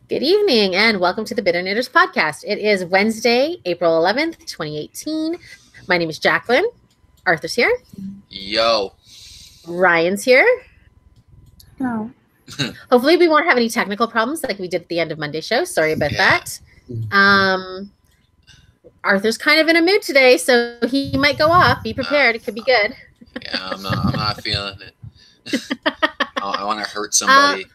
Good evening and welcome to the Bitter Knitters podcast. It is Wednesday, April 11th, 2018. My name is Jacqueline. Arthur's here. Yo. Ryan's here. No. Hopefully we won't have any technical problems like we did at the end of Monday's show. Sorry about that. Arthur's kind of in a mood today, so he might go off. Be prepared. It could be good. Yeah, I'm not feeling it. I want to hurt somebody.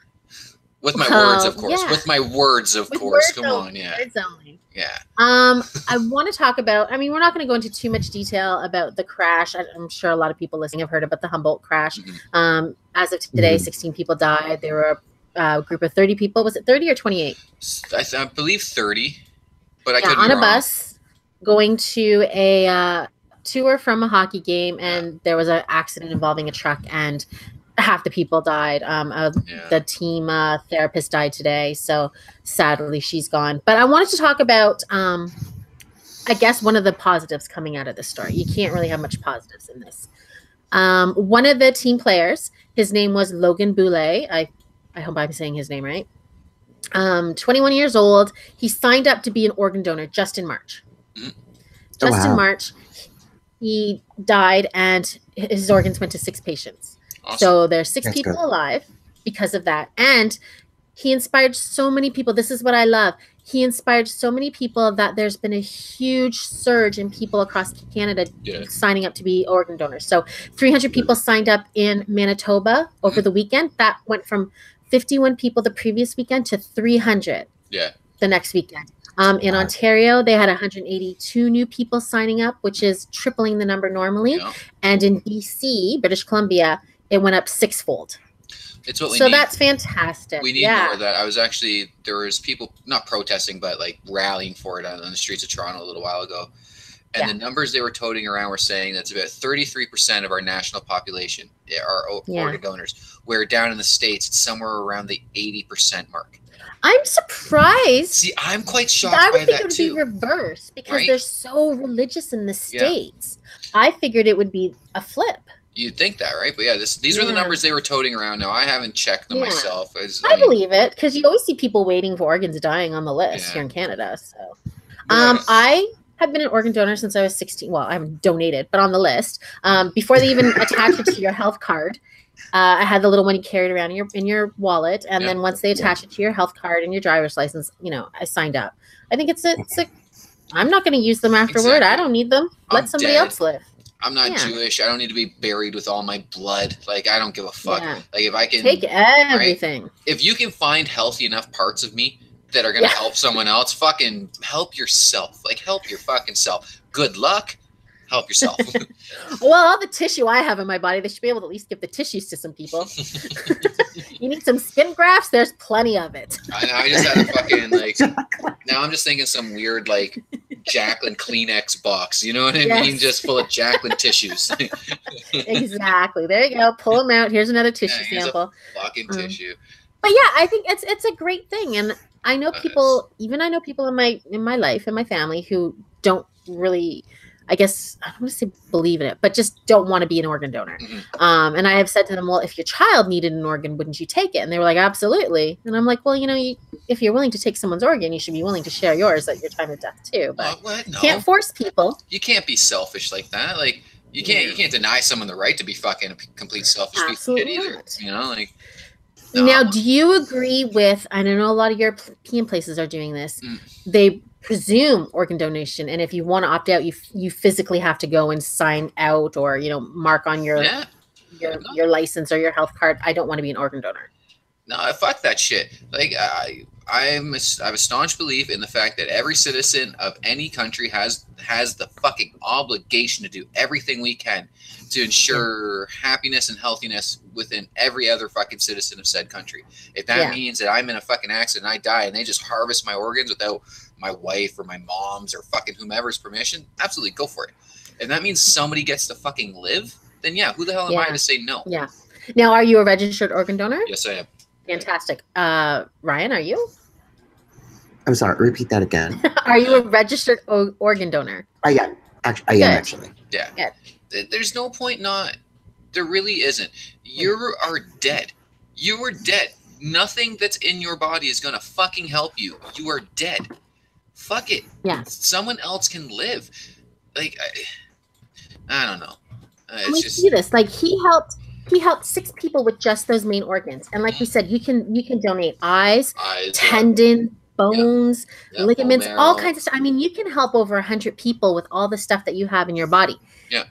With my words, of course. Yeah. With my words, of With course. words Come only, on, yeah. Words only. Yeah. I want to talk about, we're not going to go into too much detail about the crash. I'm sure a lot of people listening have heard about the Humboldt crash. Mm-hmm. As of today, 16 people died. There were a group of 30 people. Was it 30 or 28? I believe 30, but I could be on a wrong. bus going to a tour from a hockey game, and there was an accident involving a truck, and half the people died. The team therapist died today, so sadly she's gone. But I wanted to talk about, I guess, one of the positives coming out of this story. You can't really have much positives in this. One of the team players, his name was Logan Boulet. I hope I'm saying his name right. 21 years old. He signed up to be an organ donor just in March. In March, he died, and his organs went to 6 patients. Awesome. So there's 6 people alive because of that. And he inspired so many people. This is what I love. He inspired so many people that there's been a huge surge in people across Canada signing up to be organ donors. So 300 people signed up in Manitoba over the weekend. That went from 51 people the previous weekend to 300 the next weekend. In Ontario, they had 182 new people signing up, which is tripling the number normally. Yeah. And in BC, British Columbia, it went up 6-fold. It's what we need. So that's fantastic. We need more of that. There was people not protesting, but like rallying for it on the streets of Toronto a little while ago. And the numbers they were toting around were saying that's about 33% of our national population are organ donors, where down in the States, it's somewhere around the 80% mark. I'm surprised. See, I'm quite shocked by that, too. I would think it would be reversed because they're so religious in the States. Yeah. I figured it would be a flip. You'd think that, right? But these were the numbers they were toting around. Now, I haven't checked them myself. I believe it, because you always see people waiting for organs dying on the list here in Canada. So, I have been an organ donor since I was 16. Well, I haven't donated, but on the list. Before they even attach it to your health card, I had the little one you carried around in your wallet, and then once they attach it to your health card and your driver's license, I signed up. I think it's a. I'm not going to use them afterward. Exactly. I don't need them. Let somebody else live. I'm not Jewish. I don't need to be buried with all my blood. Like, I don't give a fuck. Yeah. Like, if I can take everything. Right? If you can find healthy enough parts of me that are going to help someone else, fucking help yourself. Like, help your fucking self. Good luck. Help yourself. Well, all the tissue I have in my body, they should be able to at least give the tissues to some people. You need some skin grafts? There's plenty of it. I just had a fucking, now I'm just thinking some weird, Jacqueline Kleenex box. You know what I mean? Just full of Jacqueline tissues. Exactly. There you go. Pull them out. Here's another tissue sample. Fucking tissue. But yeah, I think it's a great thing. And I know people, in my life, in my family, who don't really, I guess, I don't want to say believe in it, but just don't want to be an organ donor. Mm-hmm. And I have said to them, well, if your child needed an organ, wouldn't you take it? And they were like, absolutely. And I'm like, well, if you're willing to take someone's organ, you should be willing to share yours at your time of death too. But No. Can't force people. You can't be selfish like that. Like, you can't deny someone the right to be fucking a complete selfish piece of shit either. No. Now, do you agree with, I know a lot of European places are doing this, they presume organ donation, and if you want to opt out, you physically have to go and sign out or mark on your license or your health card, I don't want to be an organ donor. No, fuck that shit. Like, I have a staunch belief in the fact that every citizen of any country has the fucking obligation to do everything we can to ensure happiness and healthiness within every other fucking citizen of said country. If that means that I'm in a fucking accident, I die, and they just harvest my organs without my wife or my mom's or fucking whomever's permission, absolutely go for it. If that means somebody gets to fucking live, then who the hell am I to say no? Yeah. Now, are you a registered organ donor? Yes, I am. Fantastic. Ryan, are you? I'm sorry, repeat that again. Are you a registered organ donor? I am. I am actually. Yeah. Good. There's no point not. There really isn't. You are dead. You were dead. Nothing that's in your body is gonna fucking help you. You are dead. Fuck it. Yeah. Someone else can live. Like, I don't know. We see this. Like he helped 6 people with just those main organs. And like we said, you can donate eyes, tendon, bones, ligaments, all kinds of stuff. I mean, you can help over 100 people with all the stuff that you have in your body. Yeah.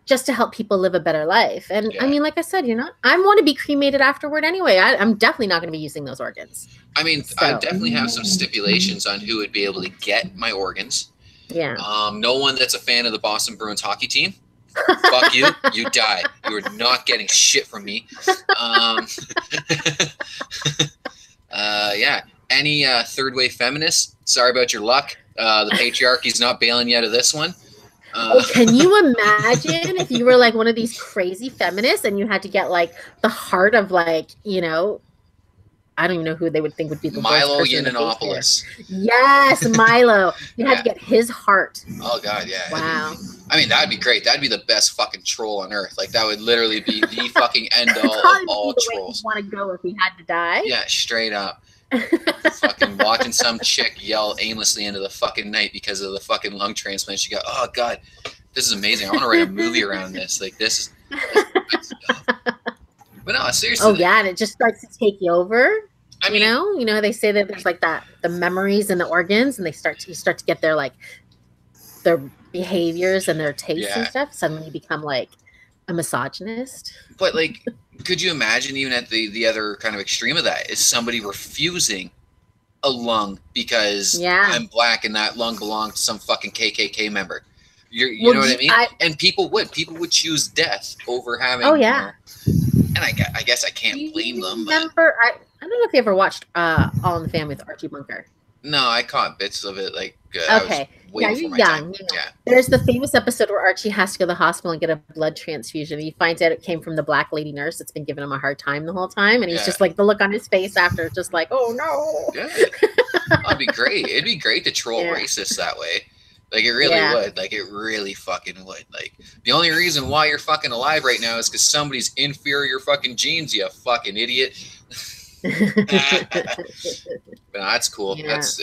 Just to help people live a better life. And I mean, like I said, I want to be cremated afterward anyway. I'm definitely not going to be using those organs. I mean, I definitely have some stipulations on who would be able to get my organs. Yeah. No one that's a fan of the Boston Bruins hockey team. Fuck you. You die. You are not getting shit from me. Yeah. Any third wave feminists? Sorry about your luck. The patriarchy's not bailing you out of this one. Can you imagine if you were like one of these crazy feminists and you had to get like the heart of like, I don't even know who they would think would be the Milo Yiannopoulos. Yes, Milo. You had to get his heart. Oh God, yeah. Wow. I mean, that'd be great. That'd be the best fucking troll on earth. Like that would literally be the fucking end all of all trolls. Want to go if he had to die? Yeah, straight up. Fucking watching some chick yell aimlessly into the fucking night because of the fucking lung transplant. She got, oh God, this is amazing. I want to write a movie around this. Like this is good stuff. But no, seriously. Oh yeah, and it just starts to take you over. I mean, you know, they say that there's like the memories and the organs, and you start to get their like their behaviors and their tastes and stuff. Suddenly you become like a misogynist. But like, could you imagine even at the other kind of extreme of that is somebody refusing a lung because I'm black and that lung belonged to some fucking KKK member? You know what I mean? And people would choose death over having. Oh yeah. And I guess I can't blame them. Remember, I don't know if you ever watched All in the Family with Archie Bunker. No, I caught bits of it. Like, okay, yeah, you're young. Yeah. There's the famous episode where Archie has to go to the hospital and get a blood transfusion. He finds out it came from the black lady nurse that's been giving him a hard time the whole time, and he's just like the look on his face after, just like, oh no. Yeah, that'd be great. It'd be great to troll racists that way. Like it really would. Like it really fucking would. Like the only reason why you're fucking alive right now is because somebody's inferior fucking genes, you fucking idiot. But no, that's cool. Yeah. That's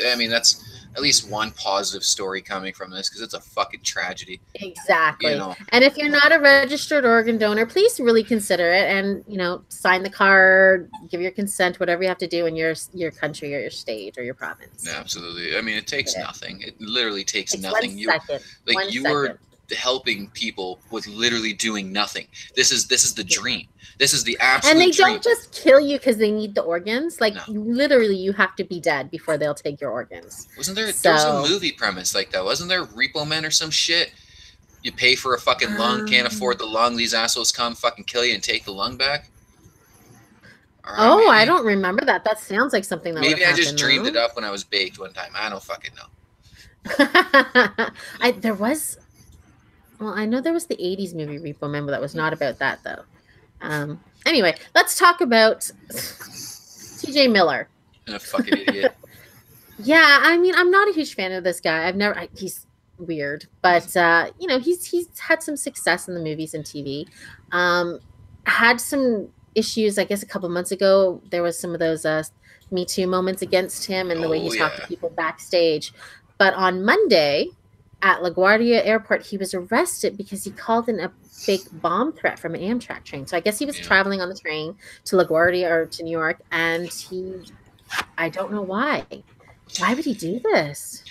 at least one positive story coming from this because it's a fucking tragedy. Exactly. And if you're not a registered organ donor, please really consider it and sign the card, give your consent, whatever you have to do in your country or your state or your province. Yeah, absolutely. I mean, it takes nothing. It literally takes nothing. You were helping people with literally doing nothing. This is the dream. This is the absolute dream. And they dream. don't just kill you because they need the organs. Like, literally, you have to be dead before they'll take your organs. Wasn't there was a movie premise like that? Wasn't there Repo Man or some shit? You pay for a fucking lung, can't afford the lung. These assholes come fucking kill you and take the lung back. Right, I don't remember that. That sounds like something that maybe I just dreamed it up when I was baked one time. I don't fucking know. There was... Well, I know there was the 80s movie Repo Man, but that was not about that, though. Anyway, let's talk about TJ Miller. A fucking idiot. Yeah, I mean, I'm not a huge fan of this guy. He's weird, but he's had some success in the movies and TV. Had some issues, I guess, a couple months ago. There was some of those Me Too moments against him and the way he talked to people backstage. But on Monday at LaGuardia Airport, he was arrested because he called in a fake bomb threat from an Amtrak train. So I guess he was traveling on the train to LaGuardia or to New York, and I don't know why. Why would he do this?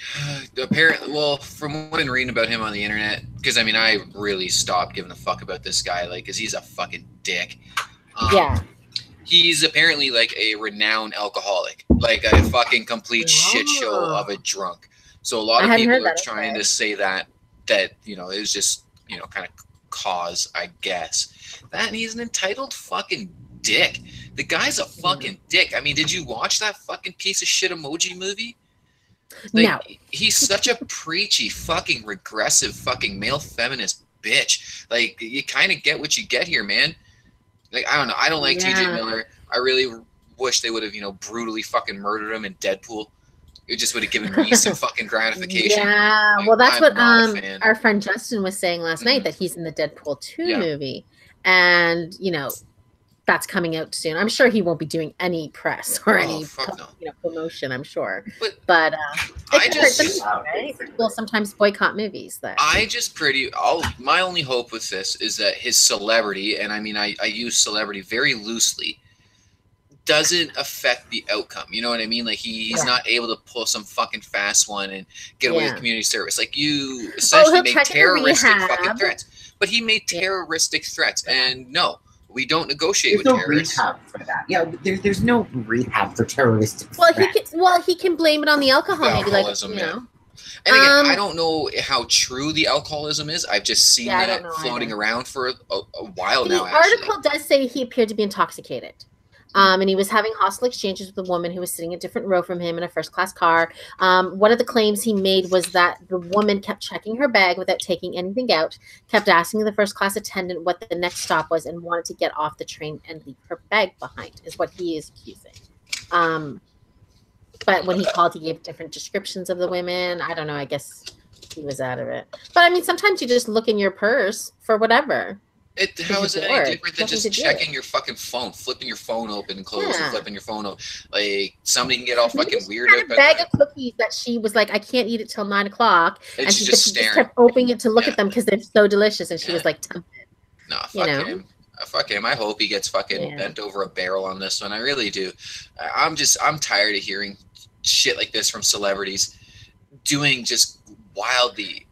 Apparently, well, from what I've been reading about him on the internet, because I mean, I really stopped giving a fuck about this guy, like, because he's a fucking dick. He's apparently like a renowned alcoholic, like a fucking complete shit show of a drunk. So a lot of people are trying to say that it was just kind of cause, I guess. That he's an entitled fucking dick. The guy's a fucking dick. I mean, did you watch that fucking piece of shit Emoji movie? Like, no. He's such a preachy, fucking regressive, fucking male feminist bitch. Like, you kind of get what you get here, man. Like, I don't know. I don't like TJ Miller. I really wish they would have, brutally fucking murdered him in Deadpool. It just would have given me some fucking gratification. Yeah, like, well, that's what our friend Justin was saying last night, that he's in the Deadpool 2 movie. And, that's coming out soon. I'm sure he won't be doing any press or any promotion. I'm sure, but I just right? People sometimes boycott movies. My only hope with this is that his celebrity, and I mean I use celebrity very loosely, doesn't affect the outcome. You know what I mean? Like he's not able to pull some fucking fast one and get away with community service. Like you essentially made terroristic fucking threats. But he made terroristic threats, and no, we don't negotiate with terrorists. There's no rehab for that. Yeah, there's no rehab for terroristic threats. He can blame it on the alcohol. Maybe alcoholism, And again, I don't know how true the alcoholism is. I've just seen that floating around for a while now. The article does say he appeared to be intoxicated. And he was having hostile exchanges with a woman who was sitting a different row from him in a first-class car. One of the claims he made was that the woman kept checking her bag without taking anything out, kept asking the first-class attendant what the next stop was, and wanted to get off the train and leave her bag behind, is what he is accusing. But when he called, he gave different descriptions of the women. I don't know. I guess he was out of it. But, I mean, sometimes you just look in your purse for whatever. How is it any different than just checking your fucking phone, flipping your phone open and closing, flipping your phone open? Like, somebody can get all fucking weird about that. Bag of cookies that she was like, I can't eat it till 9 o'clock. And she just kept opening it to look at them because they're so delicious. And she was like, tempted. No, fuck him. Fuck him. I hope he gets fucking bent over a barrel on this one. I really do. I'm tired of hearing shit like this from celebrities doing just wildly.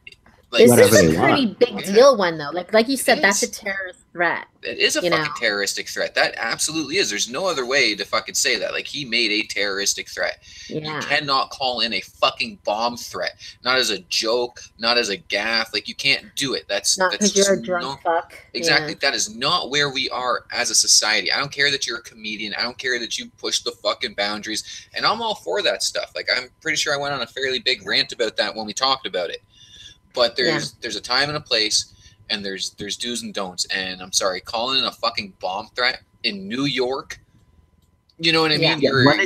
Like, this is a pretty big deal one, though. Like you said, that's a terrorist threat. It is a fucking terroristic threat. That absolutely is. There's no other way to fucking say that. Like, he made a terroristic threat. Yeah. You cannot call in a fucking bomb threat. Not as a joke, not as a gaffe. Like, you can't do it. That's because you're a drunk fuck. Exactly. Yeah. That is not where we are as a society. I don't care that you're a comedian. I don't care that you push the fucking boundaries. And I'm all for that stuff. Like, I'm pretty sure I went on a fairly big rant about that when we talked about it. But there's a time and a place, and there's do's and don'ts. And I'm sorry, calling in a fucking bomb threat in New York, you know what I mean? Yeah. What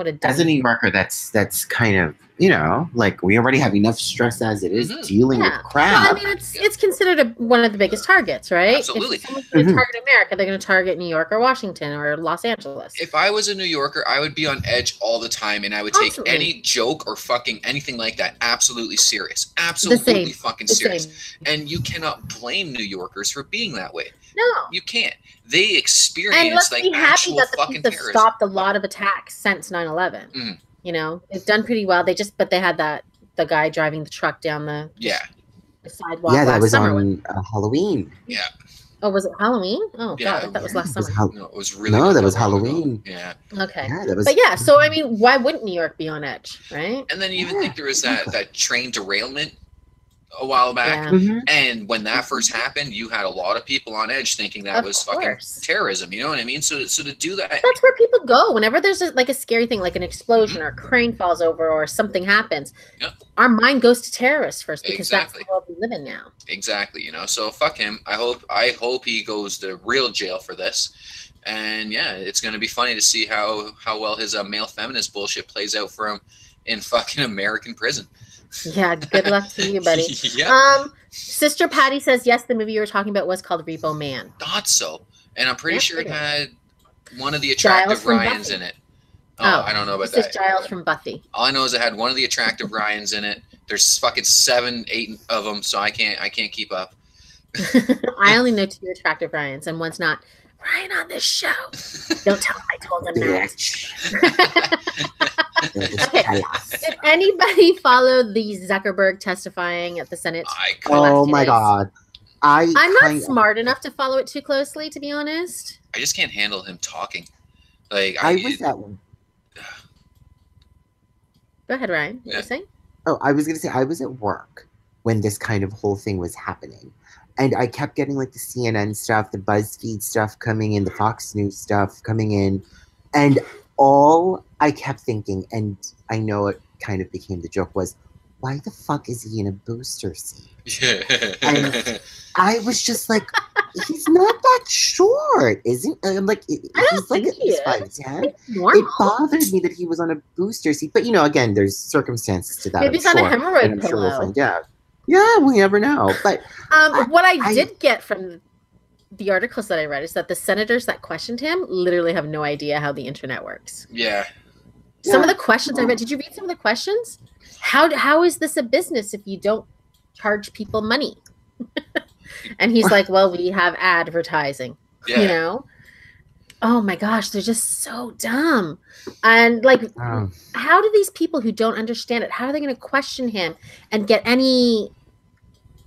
a as a New Yorker, that's kind of, you know, like we already have enough stress as it is dealing with crap. Well, I mean, it's considered one of the biggest targets, right? Absolutely. If someone's going to target America, they're going to target New York or Washington or Los Angeles. If I was a New Yorker, I would be on edge all the time, and I would take any joke or fucking anything like that absolutely serious. Absolutely fucking serious. And you cannot blame New Yorkers for being that way. No. You can't. They experience like actual fucking terrorism. And let's be happy that the police have stopped a lot of attacks since 9/11. You know, they've done pretty well. But they had the guy driving the truck down the sidewalk. Yeah, that was on Halloween. Yeah. Oh, was it Halloween? Oh, God, that was last summer. No, it was really that was Halloween. Yeah. Okay. Yeah, that was. But yeah, so I mean, why wouldn't New York be on edge, right? And then you even think there was that train derailment a while back, and when that first happened, you had a lot of people on edge thinking that was fucking terrorism. You know what I mean? So to do that, that's where people go whenever there's a scary thing, like an explosion or a crane falls over or something happens. Our mind goes to terrorists first because that's the world we live in now. Exactly. You know, so fuck him. I hope he goes to real jail for this. And yeah, it's going to be funny to see how well his male feminist bullshit plays out for him in fucking American prison. Yeah, good luck to you, buddy. Sister Patty says, yes, the movie you were talking about was called Repo Man. Thought so. And I'm pretty sure it had one of the attractive Ryans in it. Oh, I don't know about that. Giles from Buffy. All I know is it had one of the attractive Ryans in it. There's fucking 7, 8 of them, so I can't keep up. I only know 2 attractive Ryans, and one's not Ryan on this show. Don't tell him I told him that. Okay. Did anybody follow the Zuckerberg testifying at the Senate? Oh my God. I'm not smart enough to follow it too closely, to be honest. I just can't handle him talking. Like I was at. Go ahead, Ryan. What were you saying? Oh, I was going to say I was at work when this kind of whole thing was happening. And I kept getting like the CNN stuff, the BuzzFeed stuff coming in, the Fox News stuff coming in. And all I kept thinking, and I know it kind of became the joke, was, why the fuck is he in a booster seat? And I was just like, he's not that short, isn't he? I'm like, he's like at least 5'10". It bothered me that he was on a booster seat. But, you know, again, there's circumstances to that. Maybe he's on a hemorrhoid pillow. Sure we'll find out. Yeah, we never know. But what I did get from the articles that I read is that the senators that questioned him literally have no idea how the internet works. Yeah. Some of the questions I read, did you read some of the questions? How is this a business if you don't charge people money? And he's like, well, we have advertising, you know? Oh my gosh, they're just so dumb. And like, how do these people who don't understand it, how are they going to question him and get any,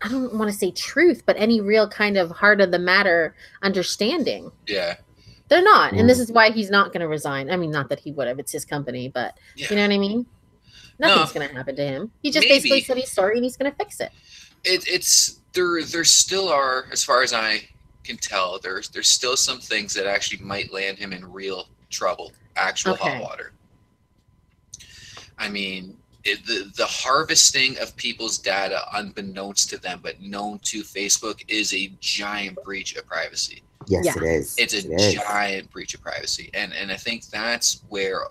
I don't want to say truth, but any real kind of heart of the matter understanding? Yeah. They're not. And this is why he's not going to resign. I mean, not that he would have, it's his company, but you know what I mean? Nothing's going to happen to him. He just basically said he's sorry and he's going to fix it. There still are, as far as I can tell, there's still some things that actually might land him in real trouble, actual hot water. I mean, the harvesting of people's data unbeknownst to them, but known to Facebook, is a giant breach of privacy. Yes, it is. It's a giant breach of privacy, and I think that's where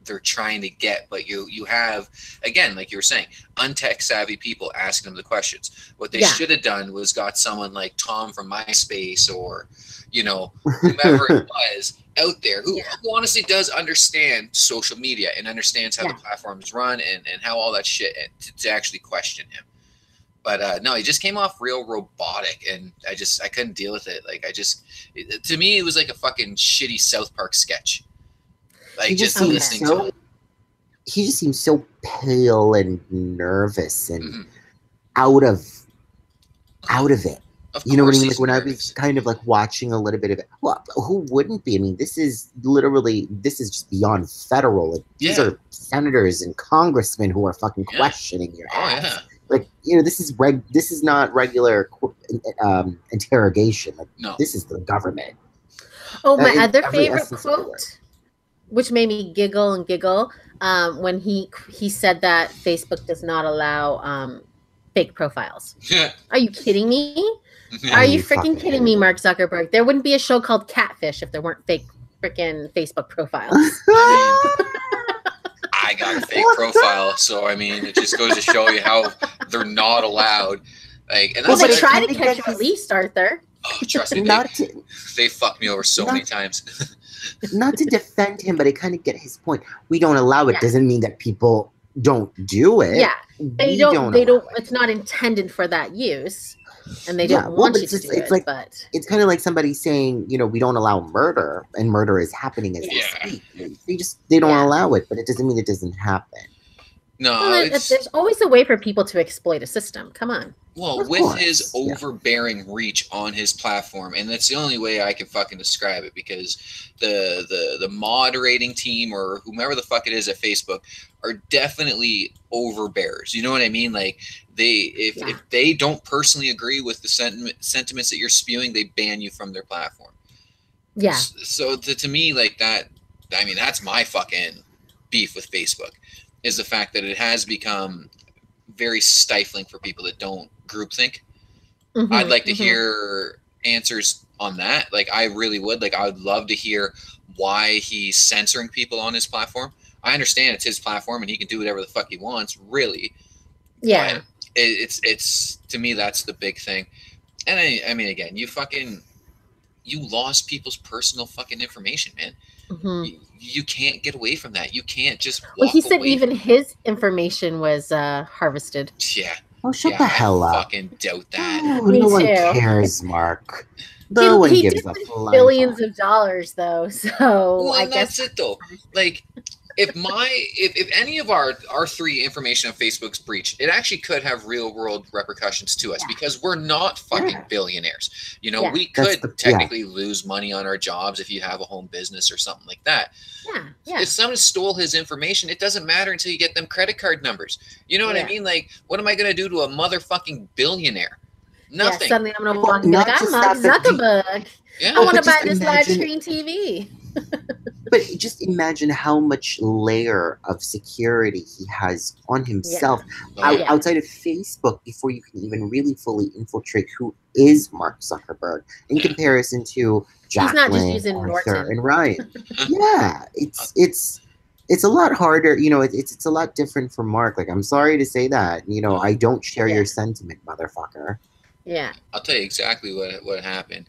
they're trying to get. But you have, again, like you were saying, untech savvy people asking them the questions. What they should have done was got someone like Tom from MySpace, or whomever it was out there who honestly does understand social media and understands how the platforms run and how all that shit, to actually question him. But no, he just came off real robotic, and I couldn't deal with it. Like, to me, it was like a fucking shitty South Park sketch. Like, just listening to him. He just seems so pale and nervous and out of it. You know what I mean? Like, when I was kind of like watching a little bit of it, well, who wouldn't be? I mean, this is just beyond federal. Like, these are senators and congressmen who are fucking questioning your ass. Yeah. Like, this is not regular interrogation. Like, this is the government. Oh, my other favorite quote, which made me giggle and giggle, when he said that Facebook does not allow fake profiles. Are you kidding me? Are you freaking kidding me, Mark Zuckerberg? There wouldn't be a show called Catfish if there weren't fake freaking Facebook profiles. I got a fake profile, so I mean, it just goes to show you how they're not allowed. Like, and they try to catch you at least, Arthur. Oh, trust me, they fucked me over so many times. Not to defend him, but I kind of get his point. We don't allow it doesn't mean that people don't do it. Yeah, they don't. It's not intended for that use. And they don't want you to do it, like, but it's kind of like somebody saying, we don't allow murder, and murder is happening as we speak. They don't allow it, but it doesn't mean it doesn't happen. No, there's always a way for people to exploit a system. Come on. Well, with his overbearing reach on his platform, and that's the only way I can fucking describe it, because the moderating team or whomever the fuck it is at Facebook are definitely overbearers. You know what I mean? Like, if they don't personally agree with the sentiments that you're spewing, they ban you from their platform. Yeah. So to me, like, that, I mean, that's my fucking beef with Facebook, is the fact that it has become very stifling for people that don't groupthink. I'd like to hear answers on that. Like, I really would. Like, I would love to hear why he's censoring people on his platform. I understand it's his platform and he can do whatever the fuck he wants, really. Yeah. But it's to me, that's the big thing. And I mean, again, you lost people's personal fucking information, man. You can't get away from that. You can't just walk he said away even his information was harvested. Yeah. Oh, shut the hell up. I fucking doubt that. Oh, no one cares, Mark. No one gives a flying billions of dollars, though. So I guess that's it, though. Like, if any of our three information on Facebook's breached, it actually could have real world repercussions to us, because we're not fucking billionaires. We could technically lose money on our jobs if you have a home business or something like that. If someone stole his information, it doesn't matter until you get them credit card numbers. You know what I mean? Like, what am I going to do to a motherfucking billionaire? Nothing. Suddenly I'm going to walk and be like, I'm Mark Zuckerberg. I want to buy this large screen TV. But just imagine how much layer of security he has on himself outside of Facebook before you can even really fully infiltrate who is Mark Zuckerberg in comparison to Jacqueline, he's not just using Arthur, Norton and Ryan. It's it's a lot harder, you know, it's a lot different for Mark. Like, I'm sorry to say that, you know, I don't share your sentiment, motherfucker. Yeah. I'll tell you exactly what happened.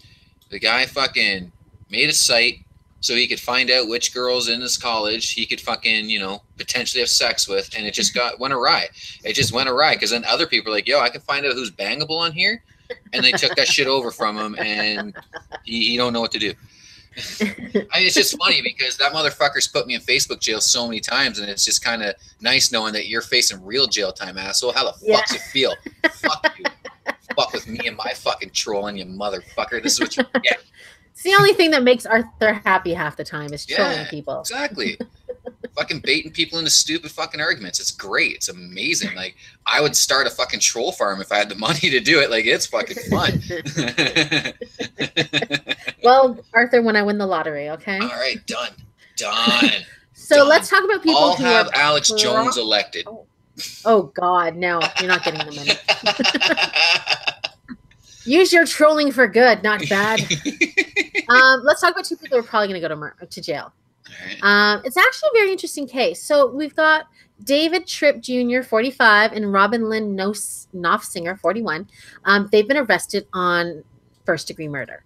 The guy fucking made a site so he could find out which girls in his college he could fucking, you know, potentially have sex with, and it just went awry. It just went awry because then other people are like, yo, I can find out who's bangable on here, and they took that shit over from him, and he don't know what to do. I mean, it's just funny because that motherfucker's put me in Facebook jail so many times, and it's just kind of nice knowing that you're facing real jail time, asshole. How the fuck's it feel? Fuck you. Fuck with me and my fucking trolling, you motherfucker. This is what you get. It's the only thing that makes Arthur happy half the time is trolling people. Exactly. Fucking baiting people into stupid fucking arguments. It's great. It's amazing. Like, I would start a fucking troll farm if I had the money to do it. Like, it's fucking fun. Well, Arthur, when I win the lottery, okay? All right, done. So done. let's talk about people I'll who have Alex Jones elected. Oh God, no, you're not getting the money. Use your trolling for good, not bad. Let's talk about two people who are probably going to go to jail. Right. It's actually a very interesting case. So we've got David Tripp Jr., 45, and Robin Lynn Knopfsinger, 41. They've been arrested on first-degree murder.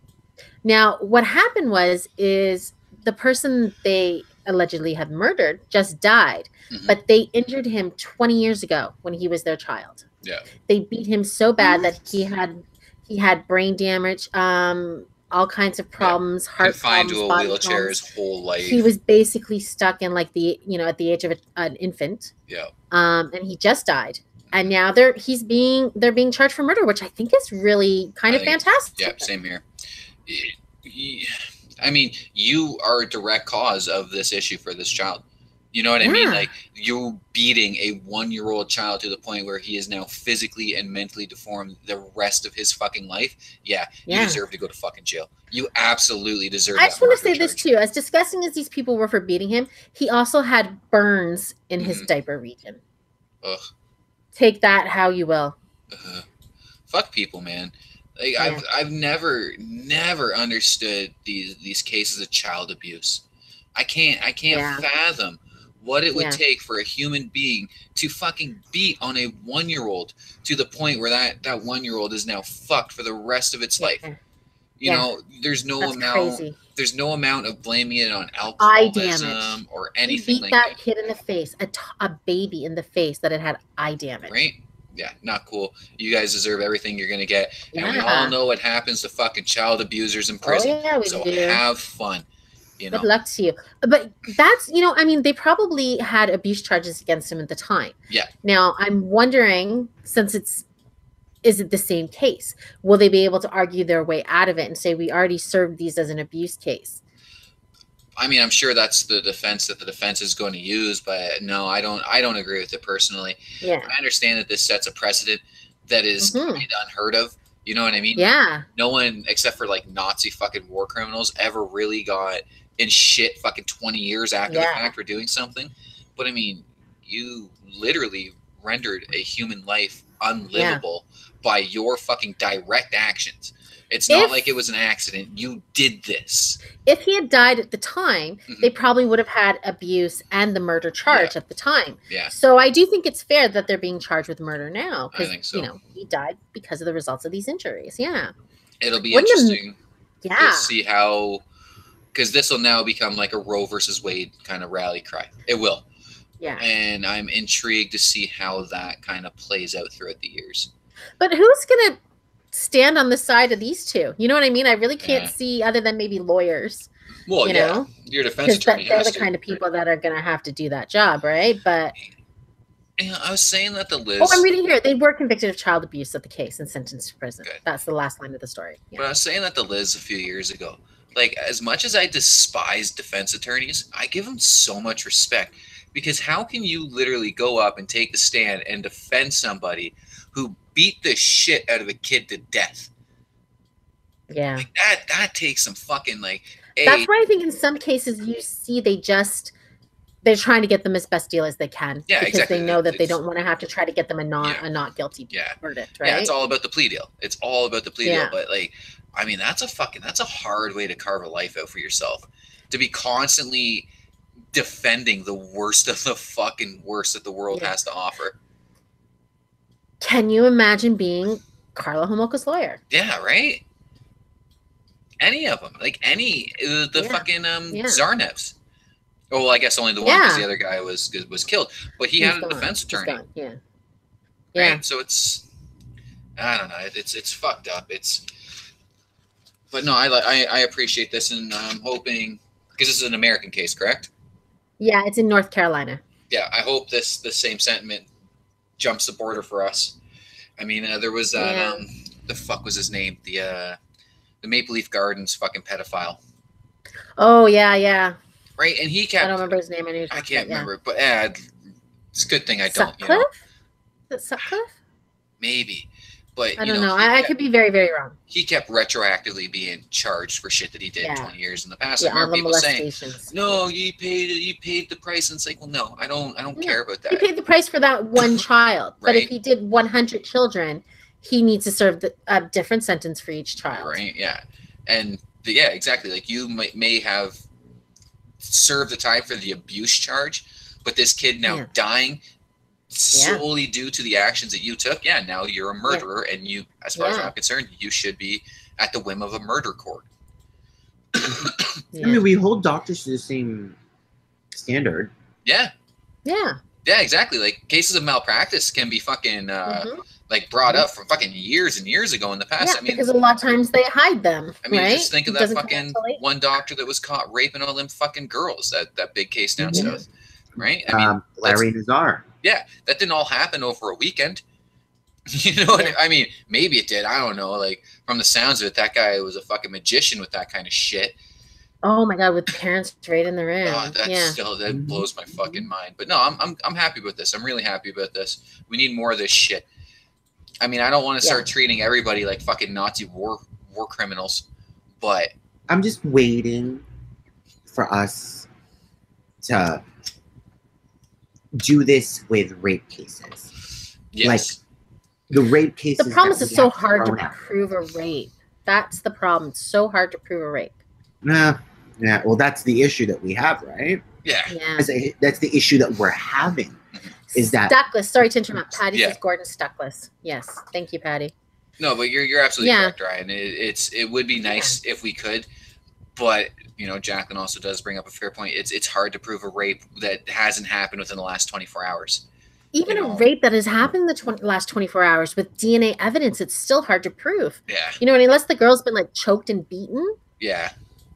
Now, what happened is the person they allegedly had murdered just died, but they injured him 20 years ago when he was their child. Yeah. They beat him so bad that he had brain damage, all kinds of problems, heart confined problems, to a wheelchair his whole life. He was basically stuck in like at the age of an infant. Yeah. And he just died. And now they're being charged for murder, which I think is really kind of fantastic. Yeah, same here. I mean, you are a direct cause of this issue for this child. You know what I mean? Like, you're beating a 1-year-old child to the point where he is now physically and mentally deformed the rest of his fucking life. Yeah, you deserve to go to fucking jail. You absolutely deserve. I just want to say this too. As disgusting as these people were for beating him, he also had burns in his diaper region. Ugh. Take that how you will. Fuck people, man. Like, I've never understood these cases of child abuse. I can't fathom what it would take for a human being to fucking beat on a 1-year-old to the point where that 1-year-old is now fucked for the rest of its life. You know, there's no amount of blaming it on alcoholism or anything like that. He beat that kid in the face, a baby in the face that had eye damage. Right? Yeah, not cool. You guys deserve everything you're going to get. And we all know what happens to fucking child abusers in prison. So have fun. You know? Good luck to you. But that's, I mean, they probably had abuse charges against him at the time. Yeah. Now, I'm wondering, since is it the same case? Will they be able to argue their way out of it and say, we already served these as an abuse case? I mean, I'm sure that's the defense that the defense is going to use, but no, I don't agree with it personally. Yeah. I understand that this sets a precedent that is kind of unheard of. You know what I mean? Yeah. No one, except for like Nazi fucking war criminals, ever really got in shit fucking 20 years after the fact for doing something. But I mean, you literally rendered a human life unlivable by your fucking direct actions. It's not like it was an accident. You did this. If he had died at the time, they probably would have had abuse and the murder charge at the time. Yeah. So I do think it's fair that they're being charged with murder now. I think so. He died because of the results of these injuries. Yeah. It'll be interesting to see how, because this will now become like a Roe versus Wade kind of rally cry. It will. Yeah. And I'm intrigued to see how that kind of plays out throughout the years. But who's going to stand on the side of these two? You know what I mean? I really can't see, other than maybe lawyers. Well, know? Your defense attorney. They're the kind of people that are going to have to do that job, right? But I was saying that the Liz. Oh, I'm reading here. They were convicted of child abuse of the case and sentenced to prison. Good. That's the last line of the story. Yeah. But I was saying that the Liz a few years ago. Like, as much as I despise defense attorneys, I give them so much respect, because how can you literally go up and take the stand and defend somebody who beat the shit out of a kid to death? Yeah. Like, that takes some fucking That's why I think in some cases you see they're trying to get them as best deal as they can. Yeah, because exactly. They know that they don't want to have to try to get them a not guilty verdict, right? Yeah, it's all about the plea deal. It's all about the plea deal. But that's a hard way to carve a life out for yourself. To be constantly defending the worst of the fucking worst that the world has to offer. Can you imagine being Karla Homolka's lawyer? Yeah, right? Any of them. Like any, the fucking Zarnevs. Oh, well, I guess only the one because the other guy was killed. But he had a defense attorney. Yeah. Right? So it's, I don't know. It's fucked up. But no, I appreciate this, and I'm hoping, because this is an American case, correct? Yeah, it's in North Carolina. Yeah, I hope the same sentiment jumps the border for us. I mean, there was that, the fuck was his name? The Maple Leaf Gardens fucking pedophile. Oh, yeah. Right, and he kept... I don't remember his name. I can't remember, but it's a good thing I don't, Sutcliffe? Is it Sutcliffe? Maybe. But, I don't know. I could be very, very wrong. He kept retroactively being charged for shit that he did 20 years in the past. Yeah, I remember people saying, no, you paid the price. And it's like, well, no, I don't care about that. He paid the price for that one child. Right. But if he did 100 children, he needs to serve a different sentence for each child. Right, yeah. And, yeah, exactly. Like, you may have served the time for the abuse charge, but this kid now dying solely due to the actions that you took, now you're a murderer, and you, as far as I'm concerned, you should be at the whim of a murder court. I mean, we hold doctors to the same standard. Yeah, exactly. Like, cases of malpractice can be fucking like brought up from fucking years and years ago in the past. I mean, because a lot of times they hide them. I mean, just think of that fucking one doctor that was caught raping all them fucking girls. That big case down south, right? I mean, Larry Nazar. Yeah, that didn't all happen over a weekend. You know what I mean? Maybe it did. I don't know. Like, from the sounds of it, that guy was a fucking magician with that kind of shit. Oh my god, with parents right in the room. Oh, that blows my fucking mind. But no, I'm happy with this. I'm really happy about this. We need more of this shit. I mean, I don't want to start treating everybody like fucking Nazi war criminals, but I'm just waiting for us to do this with rape cases. Yes. Like, the rape cases. The problem is it's so hard to prove a rape. That's the problem. It's so hard to prove a rape. Yeah. Well, that's the issue that we have, right? Yeah. That's the issue that we're having. Is that Stuckless? Sorry to interrupt. Patty says Gordon Stuckless. Yes. Thank you, Patty. No, but you're absolutely correct, Ryan. It would be nice if we could, but you know, Jacqueline also does bring up a fair point. It's hard to prove a rape that hasn't happened within the last 24 hours. Even a rape that has happened in the last 24 hours with DNA evidence, it's still hard to prove. Yeah. You know, and unless the girl's been like choked and beaten. Yeah.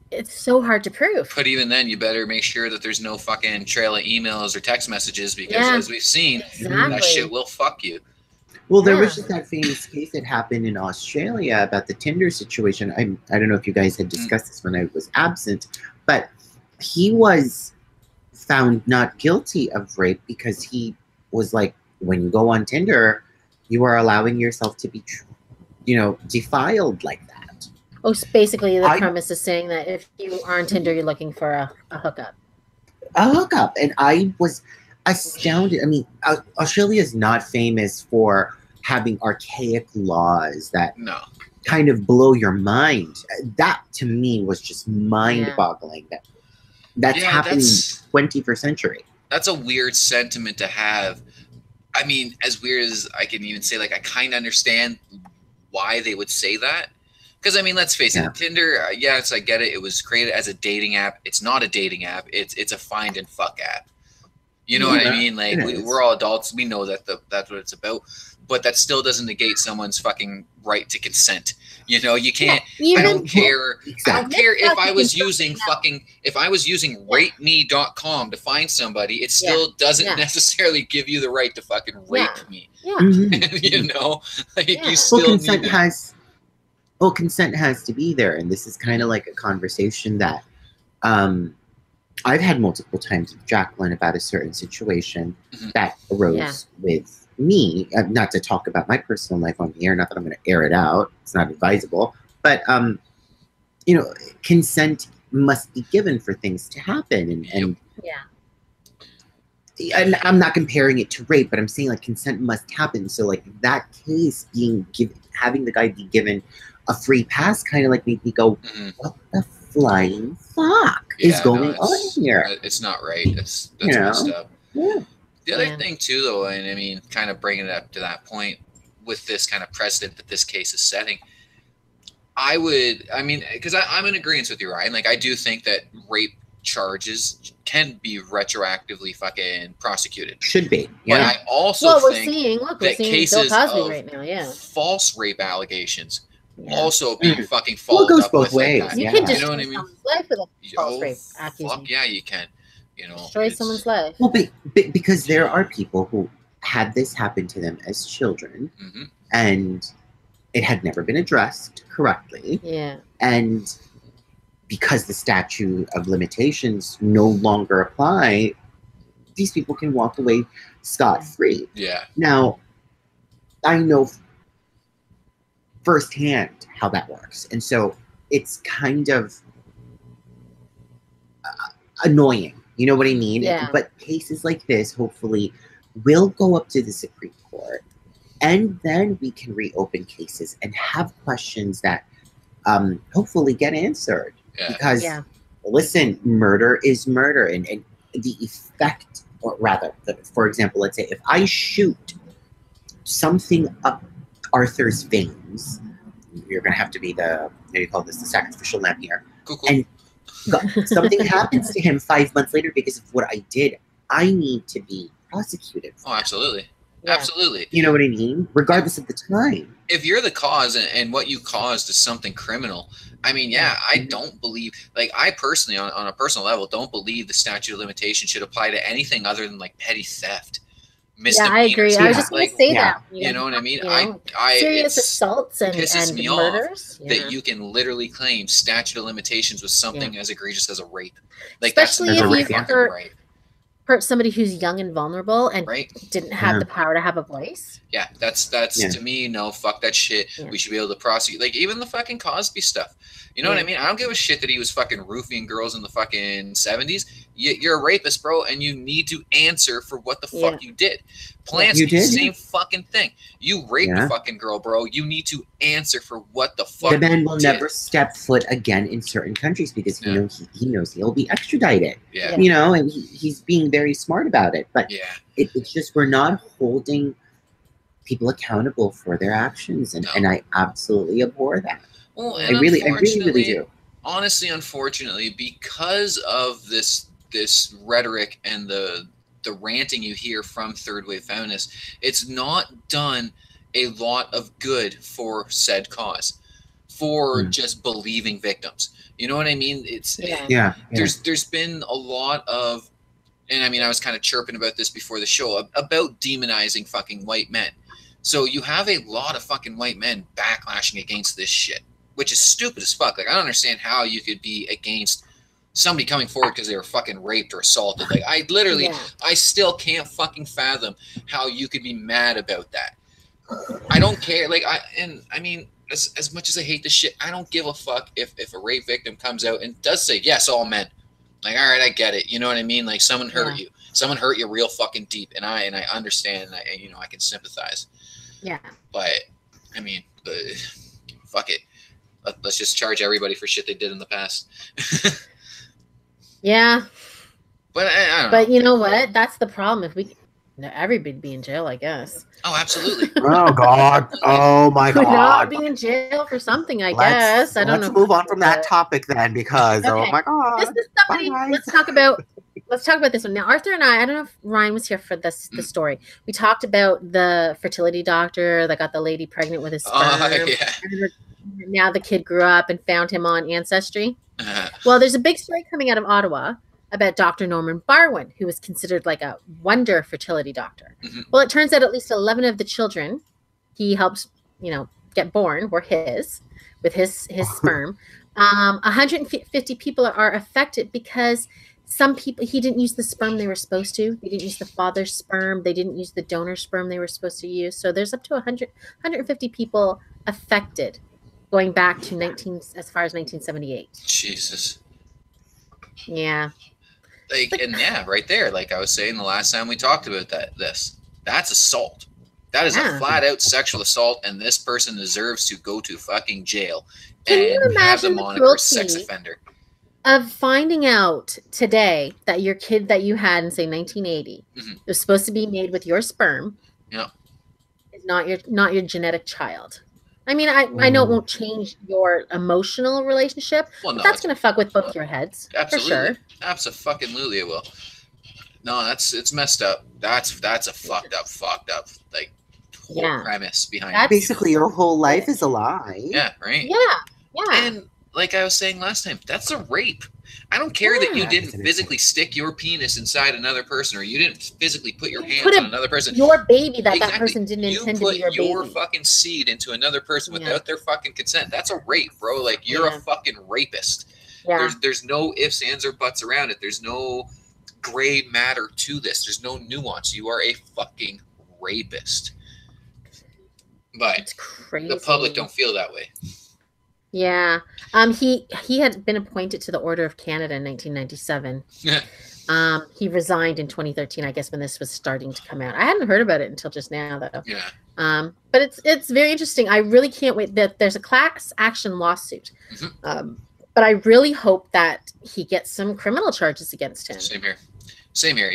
It's so hard to prove. But even then, you better make sure that there's no fucking trail of emails or text messages because, as we've seen, that shit will fuck you. Well, there was just that famous case that happened in Australia about the Tinder situation. I don't know if you guys had discussed this when I was absent, but he was found not guilty of rape because he was like, when you go on Tinder, you are allowing yourself to be, defiled like that. Oh, so basically the premise is saying that if you are on Tinder, you're looking for a hookup. A hookup. And I was astounded. I mean, Australia is not famous for having archaic laws that kind of blow your mind. That, to me, was just mind-boggling. That's happening in the 21st century. That's a weird sentiment to have. I mean, as weird as I can even say, like, I kind of understand why they would say that. Because, I mean, let's face it, Tinder, I get it. It was created as a dating app. It's not a dating app. It's a find and fuck app. You know what I mean? Like, we're all adults. We know that that's what it's about. But that still doesn't negate someone's fucking right to consent. You know, you can't. I don't care. I don't care if I was using rapeme.com to find somebody. It still doesn't necessarily give you the right to fucking rape me. Yeah. You know, like you still need consent has to be there, and this is kind of like a conversation that I've had multiple times with Jacqueline about a certain situation that arose with me. Not to talk about my personal life on the air, not that I'm going to air it out. It's not advisable. But, consent must be given for things to happen. And I'm not comparing it to rape, but I'm saying, like, consent must happen. So, like, that case having the guy be given a free pass kind of, like, made me go, what the flying fuck? is going on here. It's not right. That's messed up. Yeah. The other thing too, though, and I mean, kind of bringing it up to that point with this kind of precedent that this case is setting, because I'm in agreement with you, Ryan. Like, I do think that rape charges can be retroactively fucking prosecuted. Should be. Yeah. But I also think we're seeing cases Bill Cosby of right now, false rape allegations also being fucking followed goes up both with ways. Like you can destroy someone's life with a false rape accusation. Fuck yeah, you can. You know, destroy someone's life. Well, because there are people who had this happen to them as children, and it had never been addressed correctly. Yeah. And because the statute of limitations no longer apply, these people can walk away scot-free. Yeah. Now, I know firsthand how that works. And so it's kind of annoying. You know what I mean? Yeah. But cases like this, hopefully, will go up to the Supreme Court. And then we can reopen cases and have questions that hopefully get answered. Yeah. Because, listen, murder is murder. And the effect, or rather, for example, let's say if I shoot something up Arthur's veins, you're going to have to be the sacrificial lamb here. Cool. And something happens to him 5 months later because of what I did. I need to be prosecuted. Oh, absolutely. Yeah. Absolutely. You know what I mean? Regardless of the time. If you're the cause and what you caused is something criminal, I mean, I don't believe, like, I personally, on a personal level, don't believe the statute of limitations should apply to anything other than, like, petty theft. Yeah, I agree. I was just going to say that. You know what I mean? Serious assaults and murders. That you can literally claim statute of limitations with something as egregious as a rape. Like, especially if you've hurt somebody who's young and vulnerable and didn't have the power to have a voice. Yeah, that's to me, no, fuck that shit. Yeah. We should be able to prosecute. Like, even the fucking Cosby stuff. You know what I mean? I don't give a shit that he was fucking roofing girls in the fucking 70s. You're a rapist, bro, and you need to answer for what the fuck you did. Polanski, same fucking thing. You raped a fucking girl, bro. You need to answer for what the fuck. The man will never step foot again in certain countries because he knows he'll be extradited. Yeah. You know, and he's being very smart about it. But it's just we're not holding people accountable for their actions, and I absolutely abhor that. Well, I really do. Honestly, unfortunately, because of this rhetoric and the ranting you hear from third wave feminists, it's not done a lot of good for said cause, for just believing victims. You know what I mean? It's there's been a lot of, and I mean, I was kind of chirping about this before the show about demonizing fucking white men. So you have a lot of fucking white men backlashing against this shit, which is stupid as fuck. Like, I don't understand how you could be against somebody coming forward because they were fucking raped or assaulted. Like, I literally, I still can't fucking fathom how you could be mad about that. I don't care. Like, I mean, as much as I hate this shit, I don't give a fuck if a rape victim comes out and does say, yes, all men. Like, all right, I get it. You know what I mean? Like, someone hurt you. Someone hurt you real fucking deep. And I understand. And I can sympathize. Yeah. But, I mean, fuck it. Let's just charge everybody for shit they did in the past. Yeah. But I don't know. But you know what? That's the problem. If everybody be in jail, I guess. Oh, absolutely. Oh, God. Oh, my God. Could not be in jail for something, I guess. I don't know. Let's move on from that topic then, because, oh, my God. This is somebody, let's talk about this one. Now, Arthur and I don't know if Ryan was here for the story. We talked about the fertility doctor that got the lady pregnant with his sperm. Oh, yeah. Now the kid grew up and found him on Ancestry. Well, there's a big story coming out of Ottawa about Dr. Norman Barwin, who was considered like a wonder fertility doctor. Well, it turns out at least 11 of the children he helped, get born were with his sperm. 150 people are affected because some people, he didn't use the sperm they were supposed to. They didn't use the father's sperm. They didn't use the donor sperm they were supposed to use. So there's up to 150 people affected going back to as far as 1978. Jesus. Yeah. Right there. Like I was saying the last time we talked about that's assault. That is a flat out sexual assault, and this person deserves to go to fucking jail and have the moniker sex offender. of finding out today that your kid that you had in say 1980 was supposed to be made with your sperm. Yeah. Is not your genetic child. I mean, I know it won't change your emotional relationship, Well, but no, that's going to fuck with both your heads. Absolutely. For sure. Absolutely it will. No, it's messed up. That's a fucked up like whole premise behind it. Basically your whole life is a lie. Yeah, right? Yeah. And like I was saying last time, that's a rape. I don't care that you didn't physically stick your penis inside another person, or you didn't physically put your hands on another person. Your baby that person didn't intend to be your baby. You put your fucking seed into another person without their fucking consent. That's a rape, bro. Like, you're a fucking rapist. Yeah. There's no ifs, ands, or buts around it. There's no gray matter to this. There's no nuance. You are a fucking rapist. But it's crazy. The public don't feel that way. Yeah. He had been appointed to the Order of Canada in 1997. He resigned in 2013, I guess, when this was starting to come out. I hadn't heard about it until just now, though. Yeah. But it's very interesting. I really can't wait. That there's a class action lawsuit. But I really hope that he gets some criminal charges against him. Same here.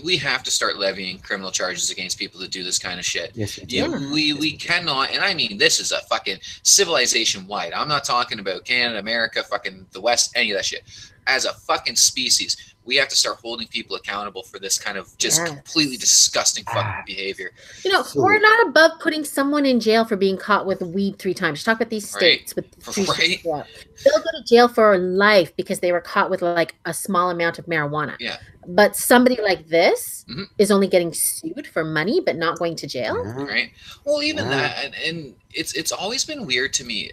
We have to start levying criminal charges against people that do this kind of shit. Yes, we cannot, and I mean, this is a fucking civilization-wide. I'm not talking about Canada, America, fucking the West, any of that shit. As a fucking species, we have to start holding people accountable for this kind of just completely disgusting fucking behavior. You know, we're not above putting someone in jail for being caught with weed 3 times. Just talk about these states with 3 states. They'll go to jail for life because they were caught with like a small amount of marijuana. Yeah. But somebody like this is only getting sued for money, but not going to jail. Right. Well, even that, and it's always been weird to me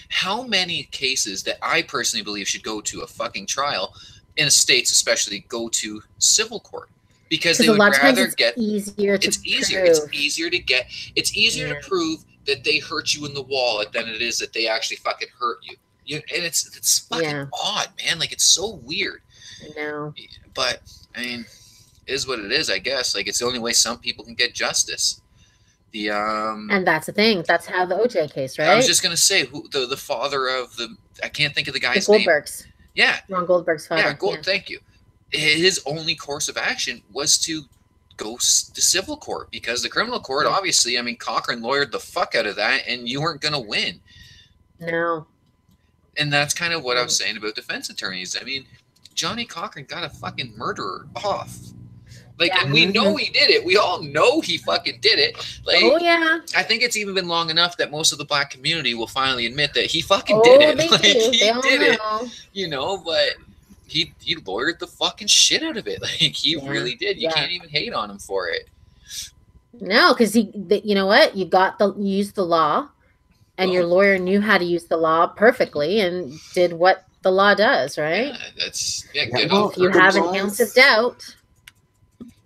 how many cases that I personally believe should go to a fucking trial in the States, especially, go to civil court, because they would rather get easier. It's easier to prove that they hurt you in the wallet than it is that they actually fucking hurt you. And it's fucking odd, man. Like, it's so weird. I know. But I mean, it is what it is, I guess. Like, it's the only way some people can get justice. And that's the thing. That's how the OJ case, right? I was just gonna say, who the father of I can't think of the guy's name. Goldbergs. Yeah. Ron Goldberg's father. Yeah, thank you. His only course of action was to go to civil court, because the criminal court, obviously, I mean, Cochran lawyered the fuck out of that, and you weren't going to win. No. And that's kind of what I was saying about defense attorneys. I mean, Johnny Cochran got a fucking murderer off. Like, and we know he did it. We all know he fucking did it. Like, I think it's even been long enough that most of the black community will finally admit that he fucking did it. Like, he did it. You know, but he lawyered the fucking shit out of it. Like, he really did. You can't even hate on him for it. No, because you know what? You used the law, and your lawyer knew how to use the law perfectly and did what the law does, right? Good. If you have an ounce of doubt.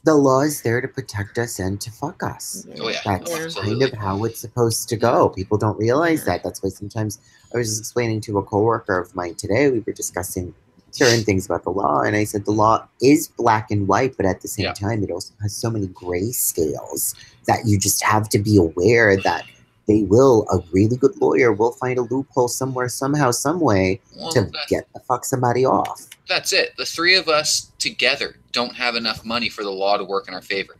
The law is there to protect us and to fuck us. That's kind of how it's supposed to go. People don't realize that. That's why sometimes I was just explaining to a coworker of mine today, we were discussing certain things about the law, and I said the law is black and white, but at the same time, it also has so many gray scales that you just have to be aware that a really good lawyer will find a loophole somewhere, somehow, some way to get the fuck somebody off. That's it. The 3 of us together don't have enough money for the law to work in our favor.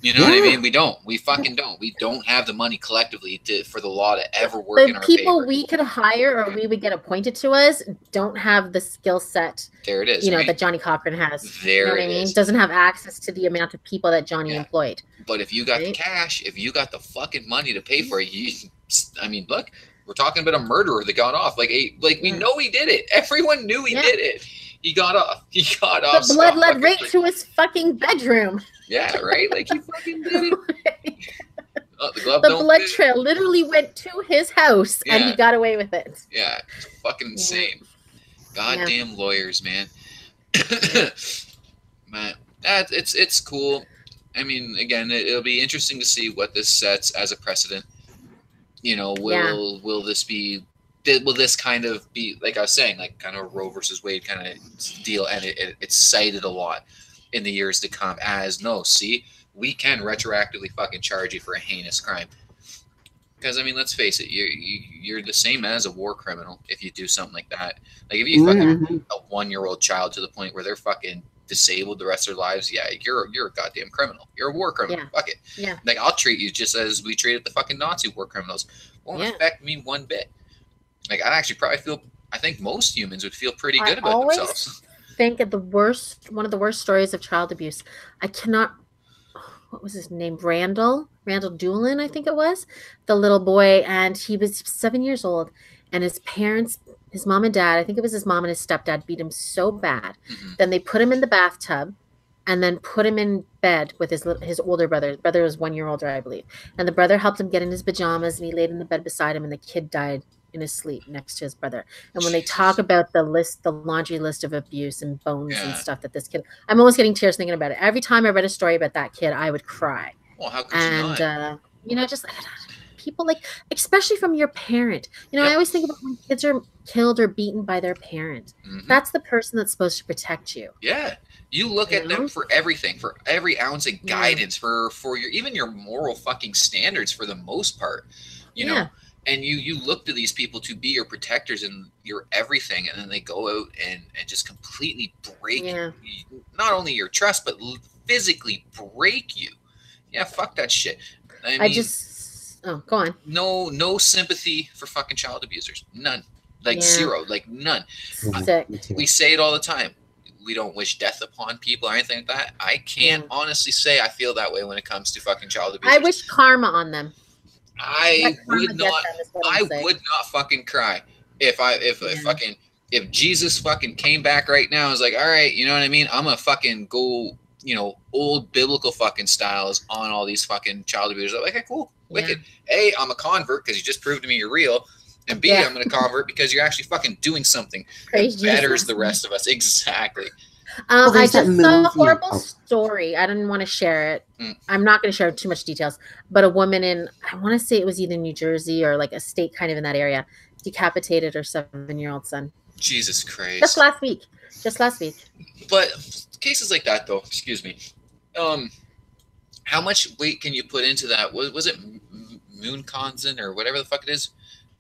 You know what I mean? We don't. We fucking don't. We don't have the money collectively for the law to ever work in our favor. The people we could hire or we would get appointed to us don't have the skill set. There it is. You know, that Johnny Cochran has. There you know what I mean? Doesn't have access to the amount of people that Johnny employed. But if you got the cash, if you got the fucking money to pay for it, I mean, look, we're talking about a murderer that got off. Like we know he did it. Everyone knew he did it. He got off. The blood led right to his fucking bedroom. Yeah, right? Like, he fucking did it. The blood trail literally went to his house, and he got away with it. Yeah, it's fucking insane. Goddamn lawyers, man. Man, it's cool. I mean, again, it'll be interesting to see what this sets as a precedent. You know, will this kind of be, like I was saying, like kind of a Roe versus Wade kind of deal, and it's cited a lot in the years to come as, no, see, we can retroactively fucking charge you for a heinous crime. Because I mean, let's face it, you're the same as a war criminal if you do something like that. Like if you fucking a 1-year-old child to the point where they're fucking disabled the rest of their lives, yeah, you're a goddamn criminal. You're a war criminal. Yeah. Fuck it. Yeah. Like I'll treat you just as we treated the fucking Nazi war criminals. Won't affect me one bit. Like I'd actually probably feel. I think most humans would feel pretty good about themselves. Think of one of the worst stories of child abuse. I cannot. What was his name? Randall Doolin, I think it was, the little boy, and he was 7 years old, and his parents, his mom and dad, I think it was his mom and his stepdad, beat him so bad. Then they put him in the bathtub, and then put him in bed with his older brother. His brother was 1 year older, I believe, and the brother helped him get in his pajamas, and he laid in the bed beside him, and the kid died in his sleep next to his brother. And when they talk about the laundry list of abuse and bones and stuff that this kid, I'm almost getting tears thinking about it. Every time I read a story about that kid, I would cry. Well, how could you not? Just people, like, especially from your parent. I always think about when kids are killed or beaten by their parent. That's the person that's supposed to protect you. Yeah. You look at them for everything, for every ounce of guidance, for your even your moral fucking standards for the most part. You know. And you look to these people to be your protectors and your everything, and then they go out and just completely break not only your trust, but physically break you. Yeah, fuck that shit. I mean, go on. No sympathy for fucking child abusers. None. Like zero. Like none. We say it all the time. We don't wish death upon people or anything like that. I can't honestly say I feel that way when it comes to fucking child abusers. I wish karma on them. I would not fucking cry if Jesus fucking came back right now and was like, all right, you know what I mean? I'm gonna fucking go, old biblical fucking styles on all these fucking child abusers. I'm like, okay, cool, wicked. A, I'm a convert because you just proved to me you're real. And B, I'm gonna convert because you're actually fucking doing something that betters the rest of us. Exactly. I just saw a horrible story. I didn't want to share it. I'm not going to share too much details, but a woman in, I want to say it was either New Jersey or like a state kind of in that area, decapitated her 7-year-old son. Jesus Christ. Just last week. But cases like that, though, excuse me, how much weight can you put into that? Was it Munchausen or whatever the fuck it is?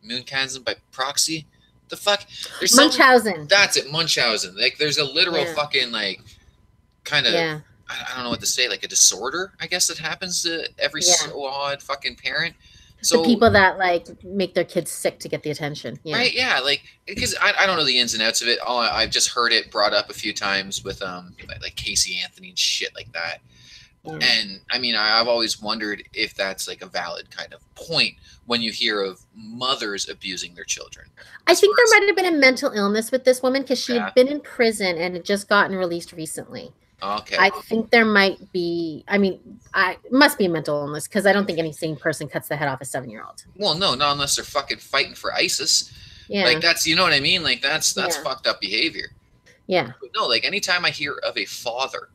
Munchausen by proxy? The fuck? There's Munchausen. That's it, Munchausen. Like, there's a literal fucking, like, kind of, I don't know what to say, like a disorder, I guess, that happens to every so odd fucking parent. So the people that, like, make their kids sick to get the attention. Yeah. Right, yeah, like, because I don't know the ins and outs of it. I've just heard it brought up a few times with, like Casey Anthony and shit like that. And I mean, I've always wondered if that's like a valid kind of point when you hear of mothers abusing their children. I think there might have been a mental illness with this woman because she had been in prison and had just gotten released recently. Okay. I think there might be, it must be a mental illness because I don't think any sane person cuts the head off a 7-year-old. Well, no, not unless they're fucking fighting for ISIS. Yeah. Like that's, you know what I mean? Like that's fucked up behavior. Yeah. But no, like anytime I hear of a father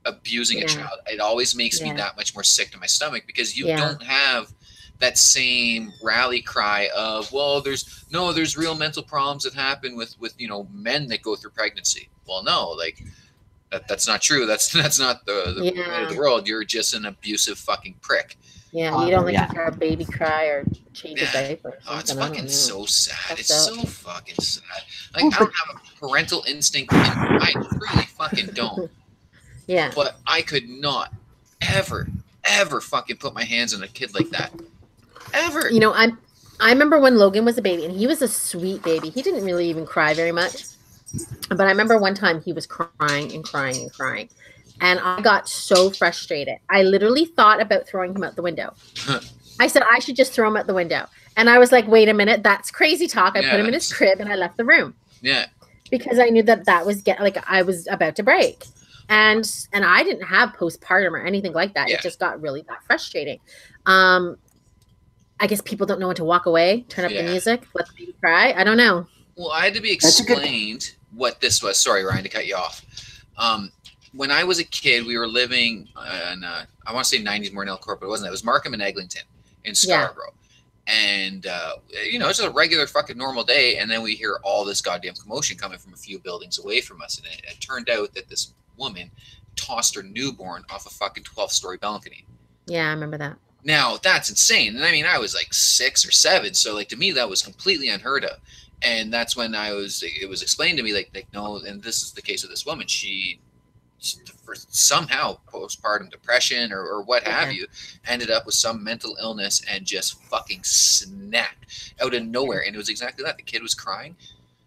abusing a child, it always makes me that much more sick to my stomach because you don't have that same rally cry of, well, there's real mental problems that happen with men that go through pregnancy. Well, no, like that's not true. That's not the way of the world. You're just an abusive fucking prick. Yeah, you don't like to hear a baby cry or change a diaper. Oh, it's fucking so sad. It's so fucking sad. Like I don't have a parental instinct. I really fucking don't. Yeah. But I could not ever fucking put my hands on a kid like that. Ever. I remember when Logan was a baby, and he was a sweet baby. He didn't really even cry very much. But I remember one time he was crying and crying and crying. And I got so frustrated. I literally thought about throwing him out the window. I said, I should just throw him out the window. And I was like, wait a minute, that's crazy talk. I put him in his crib and I left the room. Yeah. Because I knew that was I was about to break. And I didn't have postpartum or anything like that. Yeah. It just got really that frustrating. I guess people don't know when to walk away, turn up the music, let the baby cry. I don't know. Well, I had to be explained what this was. Sorry, Ryan, to cut you off. When I was a kid, we were living in, I want to say 90s Mornell Court, but it wasn't. It was Markham and Eglinton in Scarborough. And, it's just a regular fucking normal day. And then we hear all this goddamn commotion coming from a few buildings away from us. And it turned out that this woman tossed her newborn off a fucking 12-story balcony. Yeah, I remember that. Now that's insane. And I mean, I was like 6 or 7, so like to me that was completely unheard of. And that's when it was explained to me like no, and this is the case of this woman. She for somehow postpartum depression or what have you, ended up with some mental illness and just fucking snapped out of nowhere. And it was exactly that. The kid was crying.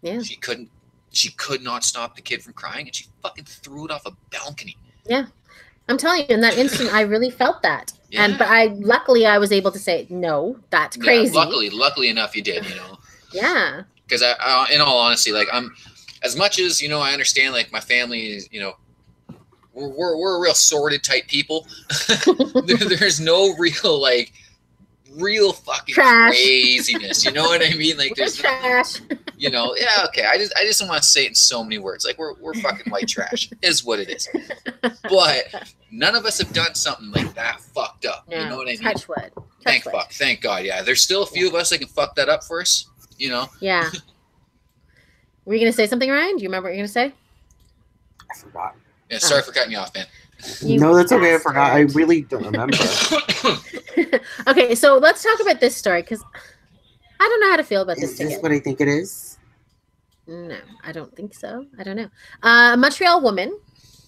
Yeah. She could not stop the kid from crying, and she fucking threw it off a balcony. Yeah. I'm telling you, in that instant, I really felt that. Yeah. But luckily I was able to say, no, that's crazy. Yeah, luckily enough you did, you know. Yeah. Because I, in all honesty, like I'm, as much as, you know, I understand like my family is, you know, we're a real sordid type people. There's no real fucking trash. Craziness. You know what I mean? Like there's trash. You know, yeah, okay. I just don't want to say it in so many words. Like we're fucking white trash is what it is. But none of us have done something like that fucked up. No, you know what I mean? Touch wood. Thank God. Yeah, there's still a few of us that can fuck that up for us. You know? Yeah. Were you gonna say something, Ryan? Do you remember what you're gonna say? I forgot. Yeah, sorry for cutting you off, man. No, that's okay. I forgot. I really don't remember. Okay, so let's talk about this story because I don't know how to feel about this Is ticket. this what I think it is? No, I don't think so. I don't know. A Montreal woman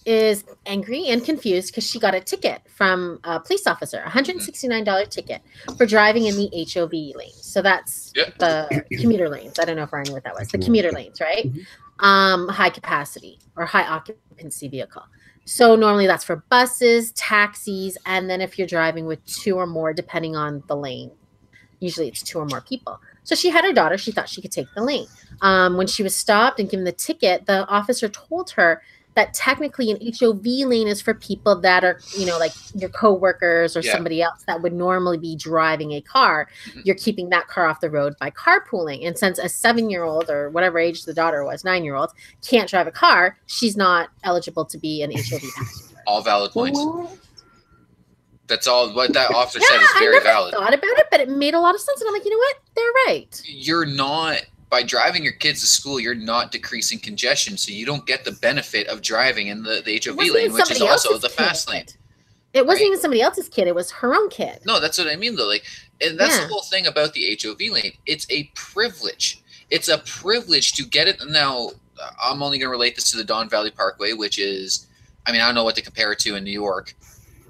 is angry and confused because she got a ticket from a police officer, a $169 ticket for driving in the HOV lane. So that's the commuter lanes. I don't know if Ryan knew what that was. The commuter lanes, right? High capacity or high occupancy vehicle. So normally that's for buses, taxis, and then if you're driving with 2 or more, depending on the lane, usually it's 2 or more people. So she had her daughter. She thought she could take the lane. When she was stopped and given the ticket, the officer told her that technically an HOV lane is for people that are, you know, like your coworkers or somebody else that would normally be driving a car. You're keeping that car off the road by carpooling. And since a 7-year-old or whatever age the daughter was, 9-year-old, can't drive a car, she's not eligible to be an HOV passenger. All valid points. That's all what that officer said is very valid. I thought about it, but it made a lot of sense. And I'm like, you know what? They're right. You're not, by driving your kids to school, you're not decreasing congestion. So you don't get the benefit of driving in the HOV lane, which is also the fast lane. It wasn't even somebody else's kid. It was her own kid. No, that's what I mean, though. Like, and that's the whole thing about the HOV lane. It's a privilege. It's a privilege to get it. Now, I'm only going to relate this to the Don Valley Parkway, which is, I mean, I don't know what to compare it to in New York,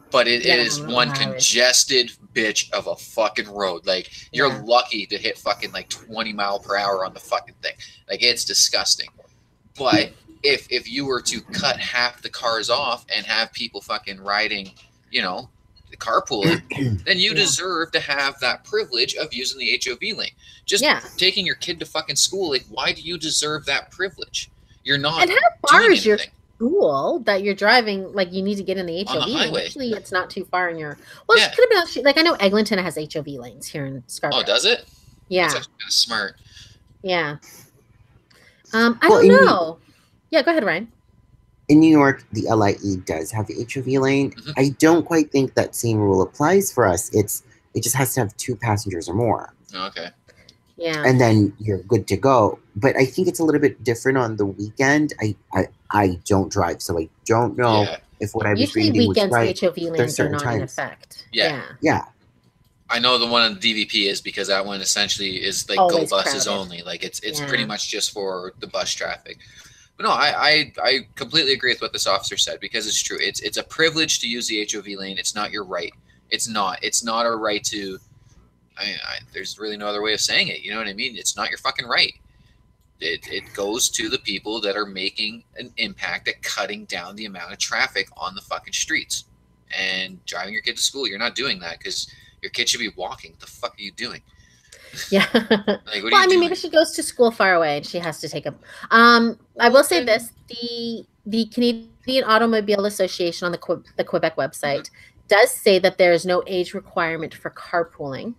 but it is one congested bitch of a fucking road. Like, you're lucky to hit fucking like 20 mile per hour on the fucking thing. Like, it's disgusting. But if you were to cut half the cars off and have people fucking riding, you know, the carpooling, then you deserve to have that privilege of using the HOV lane. Just taking your kid to fucking school, like, why do you deserve that privilege? You're not. And how far is your school that you're driving? Like, you need to get in the HOV lane. Usually, it's not too far in your. Well, it could have been like, I know Eglinton has HOV lanes here in Scarborough. Oh, does it? Yeah, that's actually kind of smart. Yeah. I don't know. Yeah, go ahead, Ryan. In New York, the LIE does have the HOV lane. I don't quite think that same rule applies for us. It just has to have 2 passengers or more. Okay. Yeah. And then you're good to go. But I think it's a little bit different on the weekend. I don't drive, so I don't know if what I was reading was right. Usually weekends, the HOV lanes are not in effect. Yeah. I know the one on the DVP is because that one essentially is like always go buses crowded. Only. Like it's pretty much just for the bus traffic. But no, I completely agree with what this officer said because it's true. It's a privilege to use the HOV lane. It's not your right. It's not a right to. There's really no other way of saying it. You know what I mean? It's not your fucking right. It goes to the people that are making an impact at cutting down the amount of traffic on the fucking streets. And driving your kid to school, you're not doing that because your kid should be walking. What the fuck are you doing? Yeah. Like, well, I mean, maybe she goes to school far away and she has to take a. I will say this: the Canadian Automobile Association on the Quebec website does say that there is no age requirement for carpooling.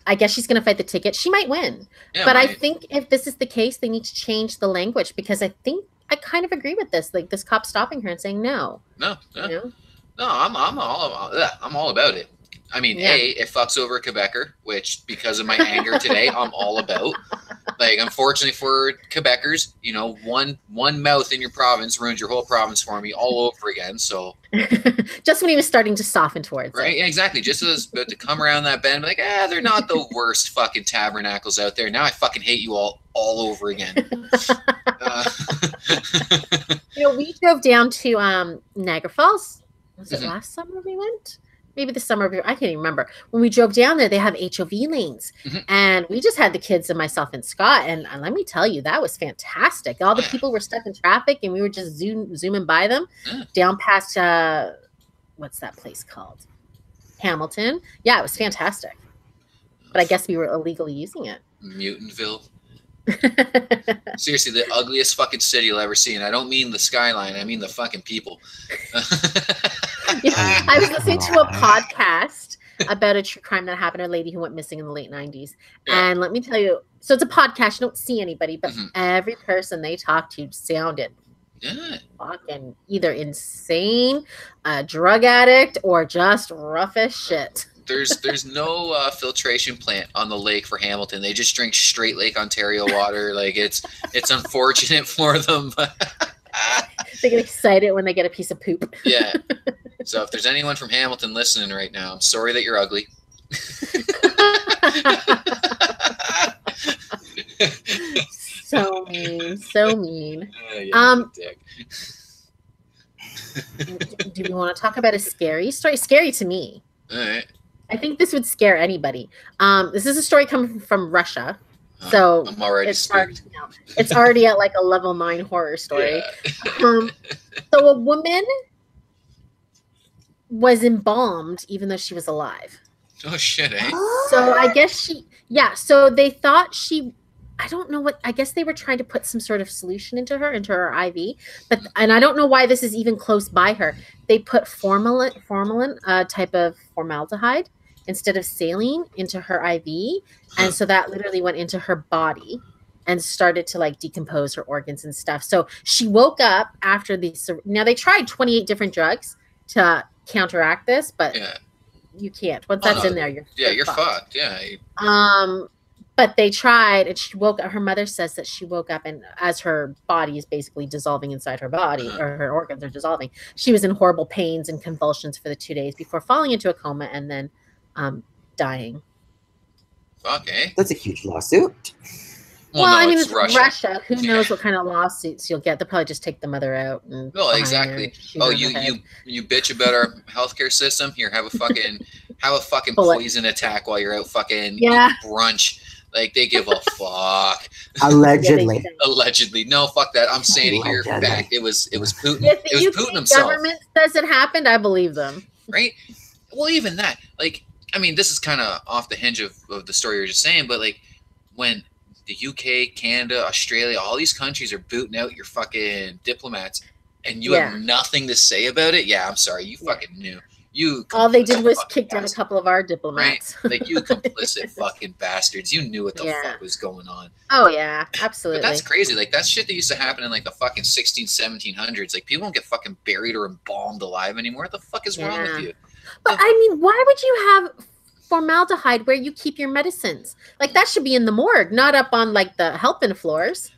I guess she's going to fight the ticket. She might win, but I think if this is the case, they need to change the language because I think I kind of agree with this. Like this cop stopping her and saying no. No. You know? No, I'm all about it. I mean, it fucks over a Quebecer, which because of my anger today, I'm all about. Like, unfortunately for Quebecers, you know, one mouth in your province ruins your whole province for me all over again. So just when he was starting to soften towards it. Yeah, exactly. Just as I was about to come around that bend, like, they're not the worst fucking tabernacles out there. Now I fucking hate you all over again. You know, we drove down to Niagara Falls. Was it last summer we went? Maybe the summer, I can't even remember. When we drove down there, they have HOV lanes. And we just had the kids and myself and Scott. And let me tell you, that was fantastic. All the people were stuck in traffic and we were just zooming by them down past, what's that place called? Hamilton. Yeah, it was fantastic. But I guess we were illegally using it. Mutantville. Seriously, the ugliest fucking city you'll ever see. And I don't mean the skyline. I mean the fucking people. Yeah, I was listening to a podcast about a true crime that happened to a lady who went missing in the late 90s. And let me tell you, so it's a podcast. You don't see anybody, but every person they talked to sounded fucking either insane, a drug addict, or just rough as shit. There's no filtration plant on the lake for Hamilton. They just drink straight Lake Ontario water. Like, it's unfortunate for them. They get excited when they get a piece of poop. Yeah. So if there's anyone from Hamilton listening right now, I'm sorry that you're ugly. So mean. So mean. Do we want to talk about a scary story? Scary to me. All right. I think this would scare anybody. This is a story coming from Russia. So I'm already it's already at like a level 9 horror story. Yeah. So a woman was embalmed even though she was alive. Oh shit, eh? So I guess so they thought I don't know I guess they were trying to put some sort of solution into her IV, and I don't know why this is even close by her. They put formalin type of formaldehyde instead of saline into her IV. And so that literally went into her body and started to like decompose her organs and stuff. So she woke up after now they tried 28 different drugs to counteract this, but you can't. Once that's in there, you're fucked. Yeah. But they tried, and she woke up. Her mother says that she woke up, and as her body is basically dissolving inside her body, or her organs are dissolving, she was in horrible pains and convulsions for the 2 days before falling into a coma and then dying. Fuck, eh? That's a huge lawsuit. Well, I mean, it's Russia. Who knows what kind of lawsuits you'll get? They'll probably just take the mother out. Well, exactly. You bitch about our healthcare system. Here, have a fucking poison attack while you're out fucking eating brunch. Like, they give a fuck. Allegedly. Allegedly. No, fuck that. I'm saying it here. Fact. It was Putin. If it was Putin himself. The government says it happened, I believe them. Right? Well, even that. Like, I mean, this is kind of off the hinge of the story you were just saying, but like, when the UK, Canada, Australia, all these countries are booting out your fucking diplomats, and you have nothing to say about it. Yeah, I'm sorry. You fucking knew. All they did was kick down a couple of our diplomats. Right? Like, you complicit fucking bastards. You knew what the fuck was going on. Oh, yeah. Absolutely. But that's crazy. Like, that's shit that used to happen in, like, the fucking 1700s. Like, people don't get fucking buried or embalmed alive anymore. What the fuck is wrong with you? But, I mean, why would you have formaldehyde where you keep your medicines? Like, that should be in the morgue, not up on, like, the helping floors.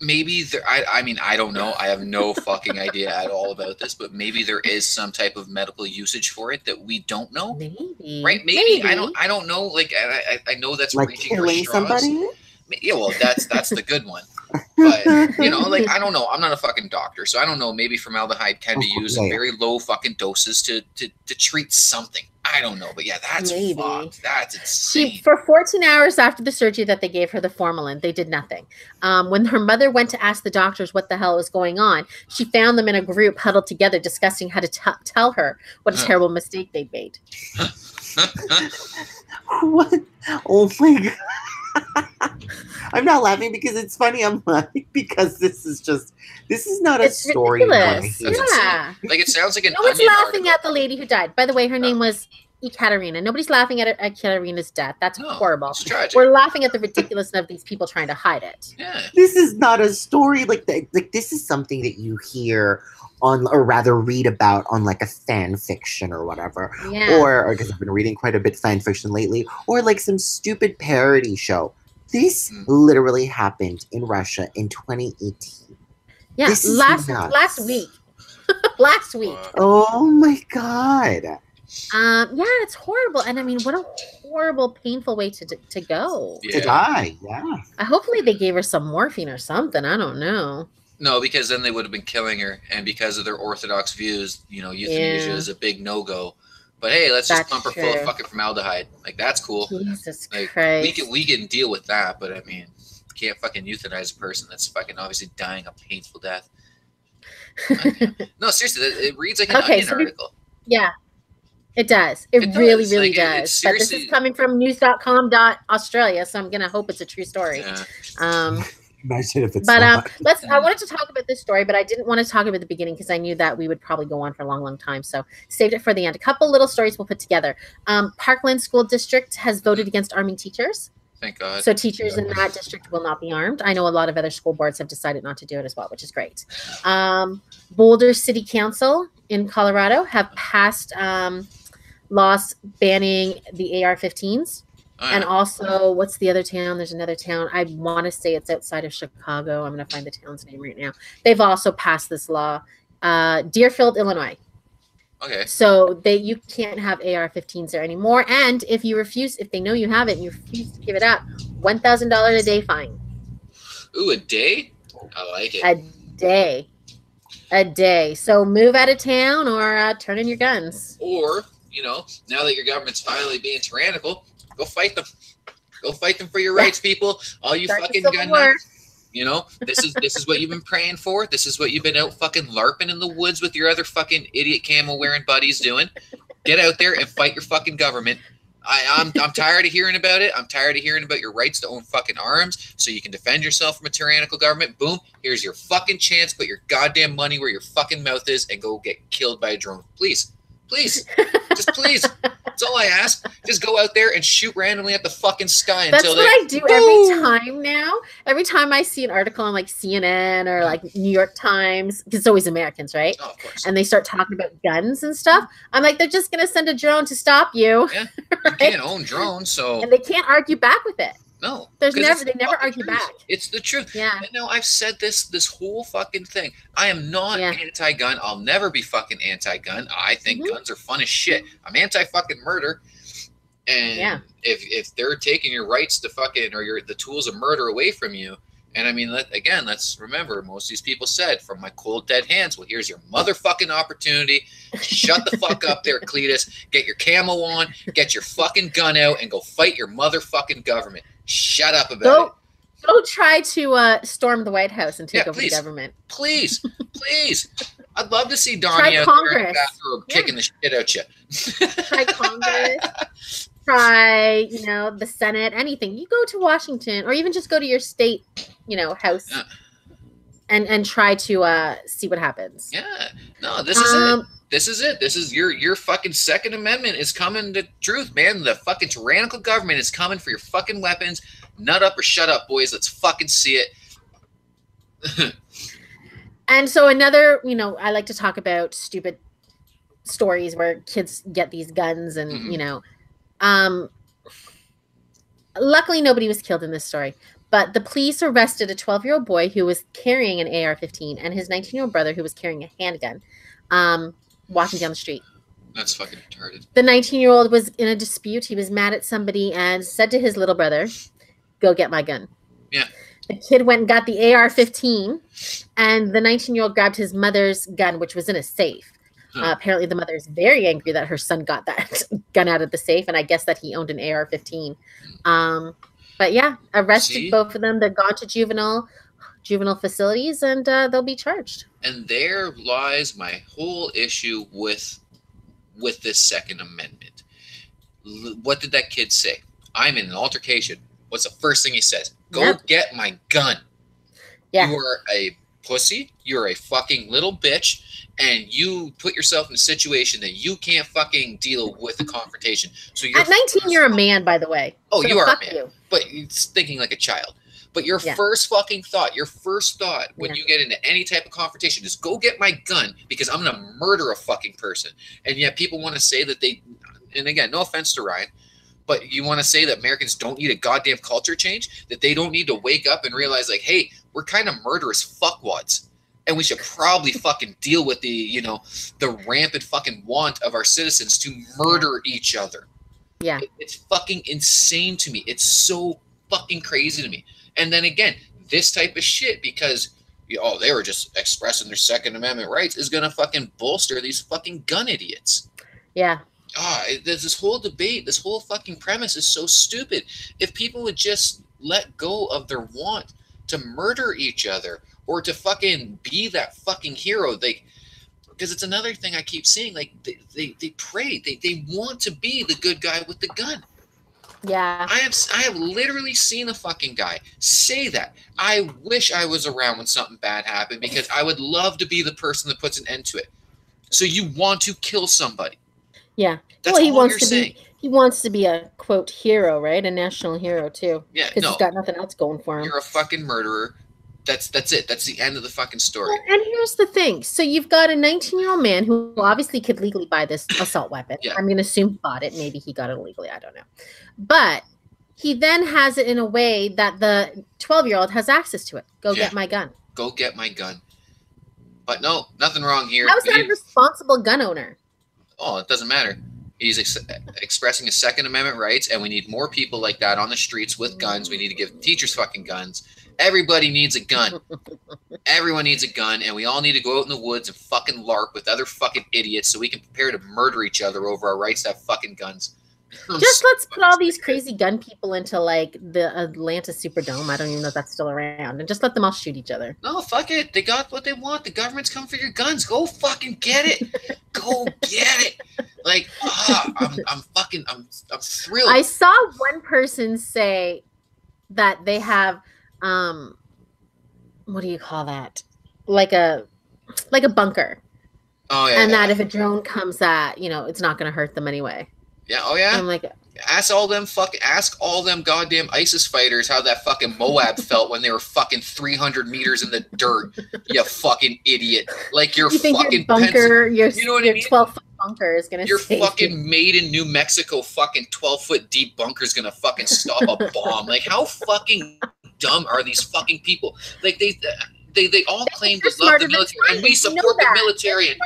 Maybe I mean, I don't know. I have no fucking idea at all about this, but maybe there is some type of medical usage for it that we don't know. Maybe. Right? Maybe. I don't know. Like, I know that's like reaching killing for straws. Somebody? Yeah, well, that's the good one. But, you know, like, I don't know. I'm not a fucking doctor, so I don't know. Maybe formaldehyde can be used in very low fucking doses to treat something. I don't know, but yeah, that's fucked. That's insane. For 14 hours after the surgery that they gave her the formalin, they did nothing. When her mother went to ask the doctors what the hell was going on, she found them in a group huddled together discussing how to tell her what a terrible mistake they'd made. What? Oh my God. I'm not laughing because it's funny. I'm laughing because this is not a story. Ridiculous. Yeah. Like, it sounds like an No one's laughing at the lady who died. By the way, her name was Ekaterina. Nobody's laughing at Ekaterina's death. That's horrible. It's tragic. We're laughing at the ridiculousness of these people trying to hide it. Yeah. This is not a story like that. Like, this is something that you hear on, or rather read about on like a fan fiction or whatever. Yeah. Or because I've been reading quite a bit fan fiction lately, or like some stupid parody show. This literally happened in Russia in 2018. Yeah, last week. Last week. Oh my God. Yeah, it's horrible. And I mean, what a horrible, painful way to go. To die, yeah. Hopefully they gave her some morphine or something. I don't know. No, because then they would have been killing her. And because of their orthodox views, euthanasia is a big no-go. But hey, let's just pump her full of fucking formaldehyde. Like, that's cool. Jesus like, Christ. We can deal with that, but I mean, you can't fucking euthanize a person that's fucking obviously dying a painful death. No, seriously, it reads like an Onion article. Yeah, it does. It really, really does. But this is coming from news.com.australia, so I'm going to hope it's a true story. Yeah. Imagine if it's not. I wanted to talk about this story, but I didn't want to talk about the beginning because I knew that we would probably go on for a long, long time. So saved it for the end. A couple little stories we'll put together. Parkland School District has voted against arming teachers. Thank God. So teachers in that district will not be armed. I know a lot of other school boards have decided not to do it as well, which is great. Boulder City Council in Colorado have passed laws banning the AR-15s. And also, what's the other town? There's another town. I want to say it's outside of Chicago. I'm going to find the town's name right now. They've also passed this law. Deerfield, Illinois. Okay. So you can't have AR-15s there anymore. And if they know you have it and you refuse to give it up, $1,000 a day fine. Ooh, a day? I like it. A day. So move out of town or turn in your guns. Or, now that your government's finally being tyrannical, go fight them. Go fight them for your rights, people. All you fucking gun nuts. This is what you've been praying for. This is what you've been out fucking LARPing in the woods with your other fucking idiot camo wearing buddies doing. Get out there and fight your fucking government. I'm tired of hearing about it. I'm tired of hearing about your rights to own fucking arms so you can defend yourself from a tyrannical government. Boom. Here's your fucking chance. Put your goddamn money where your fucking mouth is and go get killed by a drone. Please. Please. Just please. That's all I ask. Just go out there and shoot randomly at the fucking sky until That's what I do every time now. Every time I see an article on like CNN or like New York Times, because it's always Americans, right? Oh, of course. And they start talking about guns and stuff. I'm like, they're just going to send a drone to stop you. Yeah. You can't own drones, so. And they can't argue back with it. No. They never argue back. It's the truth. Yeah. No, I've said this whole fucking thing. I am not anti-gun. I'll never be fucking anti-gun. I think guns are fun as shit. I'm anti-fucking murder. And if they're taking your rights to fucking, or the tools of murder away from you, and I mean, let's remember, most of these people said, from my cold dead hands, well, here's your motherfucking opportunity. Shut the fuck up there, Cletus. Get your camo on, get your fucking gun out, and go fight your motherfucking government. Shut up about it. Go try to storm the White House and take over the government. Please. I'd love to see Donnie out there in the bathrobe kicking the shit out you. Try Congress. Try, the Senate, anything. You go to Washington or even just go to your state, house and try to see what happens. Yeah. No, this is it. This is it. This is your fucking Second Amendment is coming to truth, man. The fucking tyrannical government is coming for your fucking weapons. Nut up or shut up, boys. Let's fucking see it. And so another, I like to talk about stupid stories where kids get these guns and, luckily nobody was killed in this story, but the police arrested a 12-year-old boy who was carrying an AR-15 and his 19-year-old brother who was carrying a handgun, walking down the street. That's fucking retarded. The 19-year-old was in a dispute. He was mad at somebody and said to his little brother, "Go get my gun." Yeah. The kid went and got the AR-15, and the 19-year-old grabbed his mother's gun, which was in a safe. Apparently, the mother is very angry that her son got that gun out of the safe, and I guess that he owned an AR-15. But yeah, arrested both of them. They're gone to juvenile facilities, and they'll be charged. And there lies my whole issue with this Second Amendment. What did that kid say? I'm in an altercation. What's the first thing he says? Go get my gun. Yeah. You are a pussy. You're a fucking little bitch, and you put yourself in a situation that you can't fucking deal with the confrontation. So you're at 19, you're a man, by the way. Oh, so you are a man, you. but it's thinking like a child. But your first fucking thought, your first thought when you get into any type of confrontation is go get my gun because I'm going to murder a fucking person. And yet people want to say that they, and again, no offense to Ryan, but you want to say that Americans don't need a goddamn culture change, that they don't need to wake up and realize like, hey, we're kind of murderous fuckwads. And we should probably fucking deal with the, you know, the rampant fucking want of our citizens to murder each other. Yeah. It's fucking insane to me. It's so fucking crazy to me. And then again, this type of shit, because oh, they were just expressing their Second Amendment rights, is gonna fucking bolster these fucking gun idiots. Yeah. There's this whole debate, this whole fucking premise is so stupid. If people would just let go of their want to murder each other or to fucking be that fucking hero, because it's another thing I keep seeing, like they pray, they want to be the good guy with the gun. Yeah. I have literally seen a fucking guy say that. I wish I was around when something bad happened because I would love to be the person that puts an end to it. So you want to kill somebody. Yeah. That's well, he all wants you're to saying. he wants to be a quote hero, right? A national hero too. Yeah, because he's got nothing else going for him. You're a fucking murderer. That's it. That's the end of the fucking story. Well, and here's the thing. So you've got a 19-year-old man who obviously could legally buy this assault weapon. Yeah. I'm going to assume he bought it. Maybe he got it illegally. I don't know. But he then has it in a way that the 12-year-old has access to it. Go get my gun. Go get my gun. But no, nothing wrong here. How is that a responsible gun owner? Oh, it doesn't matter. He's expressing his Second Amendment rights, and we need more people like that on the streets with guns. We need to give teachers fucking guns. Everybody needs a gun. Everyone needs a gun, and we all need to go out in the woods and fucking LARP with other fucking idiots so we can prepare to murder each other over our rights to have fucking guns. Just let's put all these crazy gun people into like the Atlanta Superdome. I don't even know if that's still around, and just let them all shoot each other. No, fuck it. They got what they want. The government's come for your guns. Go fucking get it. Go get it. Like, I'm thrilled. I saw one person say that they have, what do you call that? Like a bunker. Oh yeah. And that if a drone comes at, it's not going to hurt them anyway. Yeah. Oh yeah. I'm like, ask all them goddamn ISIS fighters how that fucking Moab felt when they were fucking 300 meters in the dirt. You fucking idiot! Like your fucking bunker, your 12-foot bunker is gonna. Your fucking made in New Mexico fucking 12-foot deep bunker is gonna fucking stop a bomb. Like how fucking dumb are these fucking people? Like they all claim to love the military and we support the military.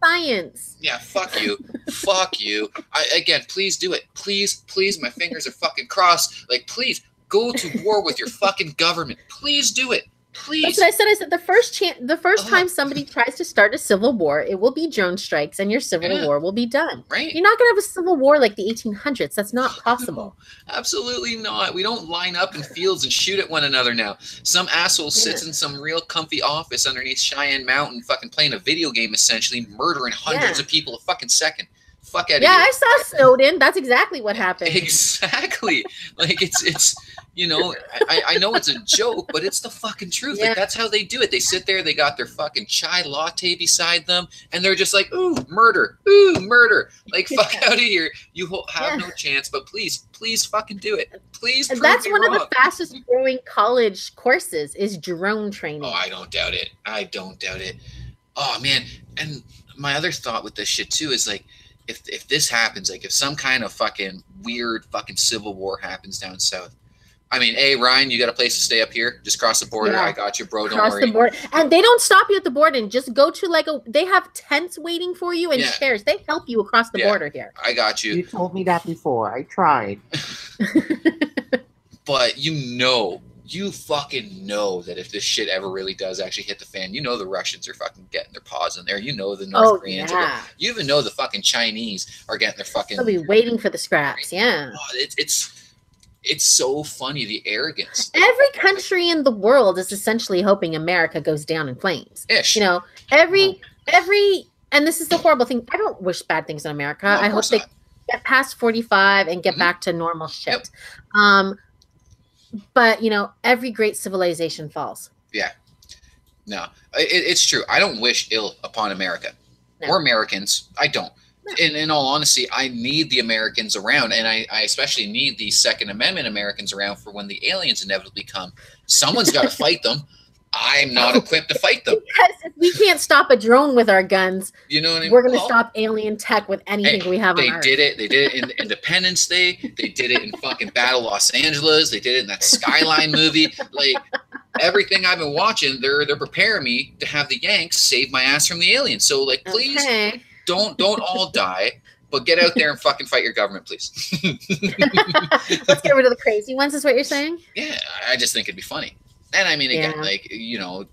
Science. Yeah, fuck you. Fuck you. Again, please do it. Please, my fingers are fucking crossed. Like, please, go to war with your fucking government. Please do it. Please. That's what I said. I said the first time somebody tries to start a civil war, it will be drone strikes and your civil war will be done. Right. You're not going to have a civil war like the 1800s. That's not possible. No, absolutely not. We don't line up in fields and shoot at one another now. Some asshole sits in some real comfy office underneath Cheyenne Mountain fucking playing a video game, essentially murdering hundreds of people a fucking second. Fuck out of here. Yeah, I saw Snowden. That's exactly what happened. Exactly. Like it's I know it's a joke, but it's the fucking truth. Yeah. Like that's how they do it. They sit there, they got their fucking chai latte beside them, and they're just like, ooh, murder. Ooh, murder. Like fuck out of here. You have no chance, but please fucking do it. Please prove That's me one wrong. of the fastest growing college courses is drone training. Oh, I don't doubt it. Oh man. And my other thought with this shit too is like if this happens, like if some kind of fucking weird fucking civil war happens down south, I mean, hey, Ryan, you got a place to stay up here? Just cross the border. Yeah. I got you, bro. Don't worry. The border. And they don't stop you at the border and just go to they have tents waiting for you and chairs. They help you across the border here. I got you. You told me that before. I tried. But you fucking know that if this shit ever really does actually hit the fan, the Russians are fucking getting their paws in there. The North Koreans are. You even know the fucking Chinese are getting their fucking. They'll be waiting for the scraps. Yeah. Oh, it's so funny, the arrogance. Every country in the world is essentially hoping America goes down in flames. Ish. Every and this is the horrible thing. I don't wish bad things on America. No, I hope they get past 45 and get back to normal shit. Yep. But every great civilization falls. Yeah. No, it's true. I don't wish ill upon America or Americans. I don't. In all honesty, I need the Americans around, and I especially need the Second Amendment Americans around for when the aliens inevitably come. Someone's got to fight them. I'm not equipped to fight them. Because if we can't stop a drone with our guns, you know what I mean? We're going to stop alien tech with anything we have on Earth. They did it in Independence Day. They did it in fucking Battle Los Angeles. They did it in that Skyline movie. Like, everything I've been watching, they're preparing me to have the Yanks save my ass from the aliens. So, like, please don't all die, but get out there and fucking fight your government, please. Let's get rid of the crazy ones, is what you're saying? Yeah, I just think it'd be funny. And I mean, again, like, you know,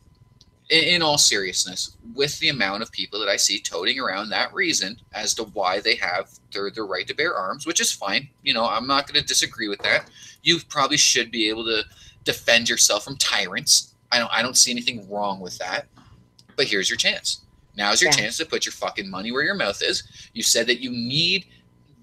in all seriousness, with the amount of people that I see toting around that reason as to why they have their right to bear arms, which is fine. You know, I'm not going to disagree with that. You probably should be able to defend yourself from tyrants. I don't see anything wrong with that. But here's your chance. Now's your chance to put your fucking money where your mouth is. You said that you need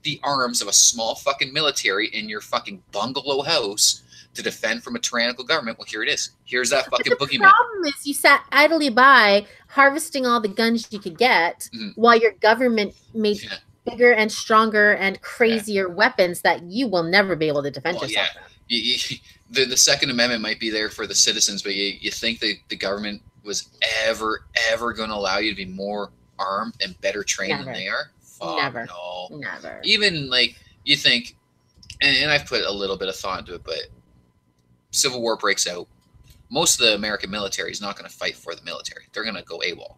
the arms of a small fucking military in your fucking bungalow house to defend from a tyrannical government. Well, here it is. Here's that fucking boogeyman. The problem is you sat idly by harvesting all the guns you could get while your government made bigger and stronger and crazier weapons that you will never be able to defend yourself from. The Second Amendment might be there for the citizens, but you think the government was ever going to allow you to be more armed and better trained than they are? Fuck, never. No. Never. Even, like, you think, and I've put a little bit of thought into it, but Civil War breaks out. Most of the American military is not going to fight for the military. They're going to go AWOL.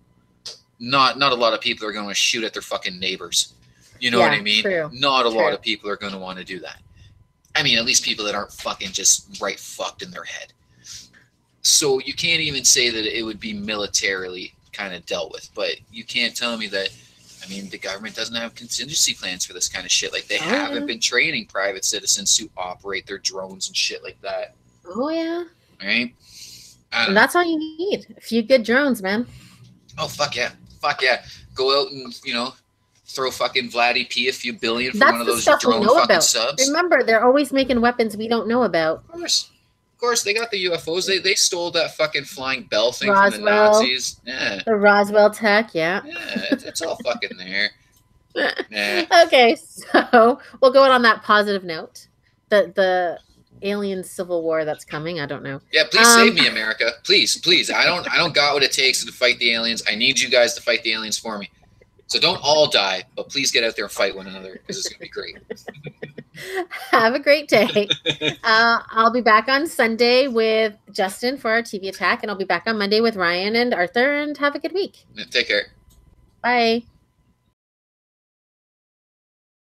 Not a lot of people are going to shoot at their fucking neighbors. You know what I mean? True. Not a lot of people are going to want to do that. I mean, at least people that aren't fucking just right fucked in their head. So you can't even say that it would be militarily kind of dealt with. But you can't tell me that, I mean, the government doesn't have contingency plans for this kind of shit. Like, they haven't been training private citizens to operate their drones and shit like that. Oh, yeah. Right? And that's all you need. A few good drones, man. Oh, fuck yeah. Fuck yeah. Go out and, you know, throw fucking Vladdy P a few billion for one of those drone fucking subs. Remember, they're always making weapons we don't know about. Of course, they got the UFOs. They stole that fucking flying bell thing from the Nazis. Yeah. The Roswell tech, Yeah, it's all fucking there. Okay, so we'll go on that positive note. The alien civil war that's coming. I don't know. Yeah, please save me, America. Please. I don't got what it takes to fight the aliens. I need you guys to fight the aliens for me. So don't all die, but please get out there and fight one another, because it's gonna be great. Have a great day. I'll be back on Sunday with Justin for our TV attack, and I'll be back on Monday with Ryan and Arthur. And have a good week. Take care. Bye.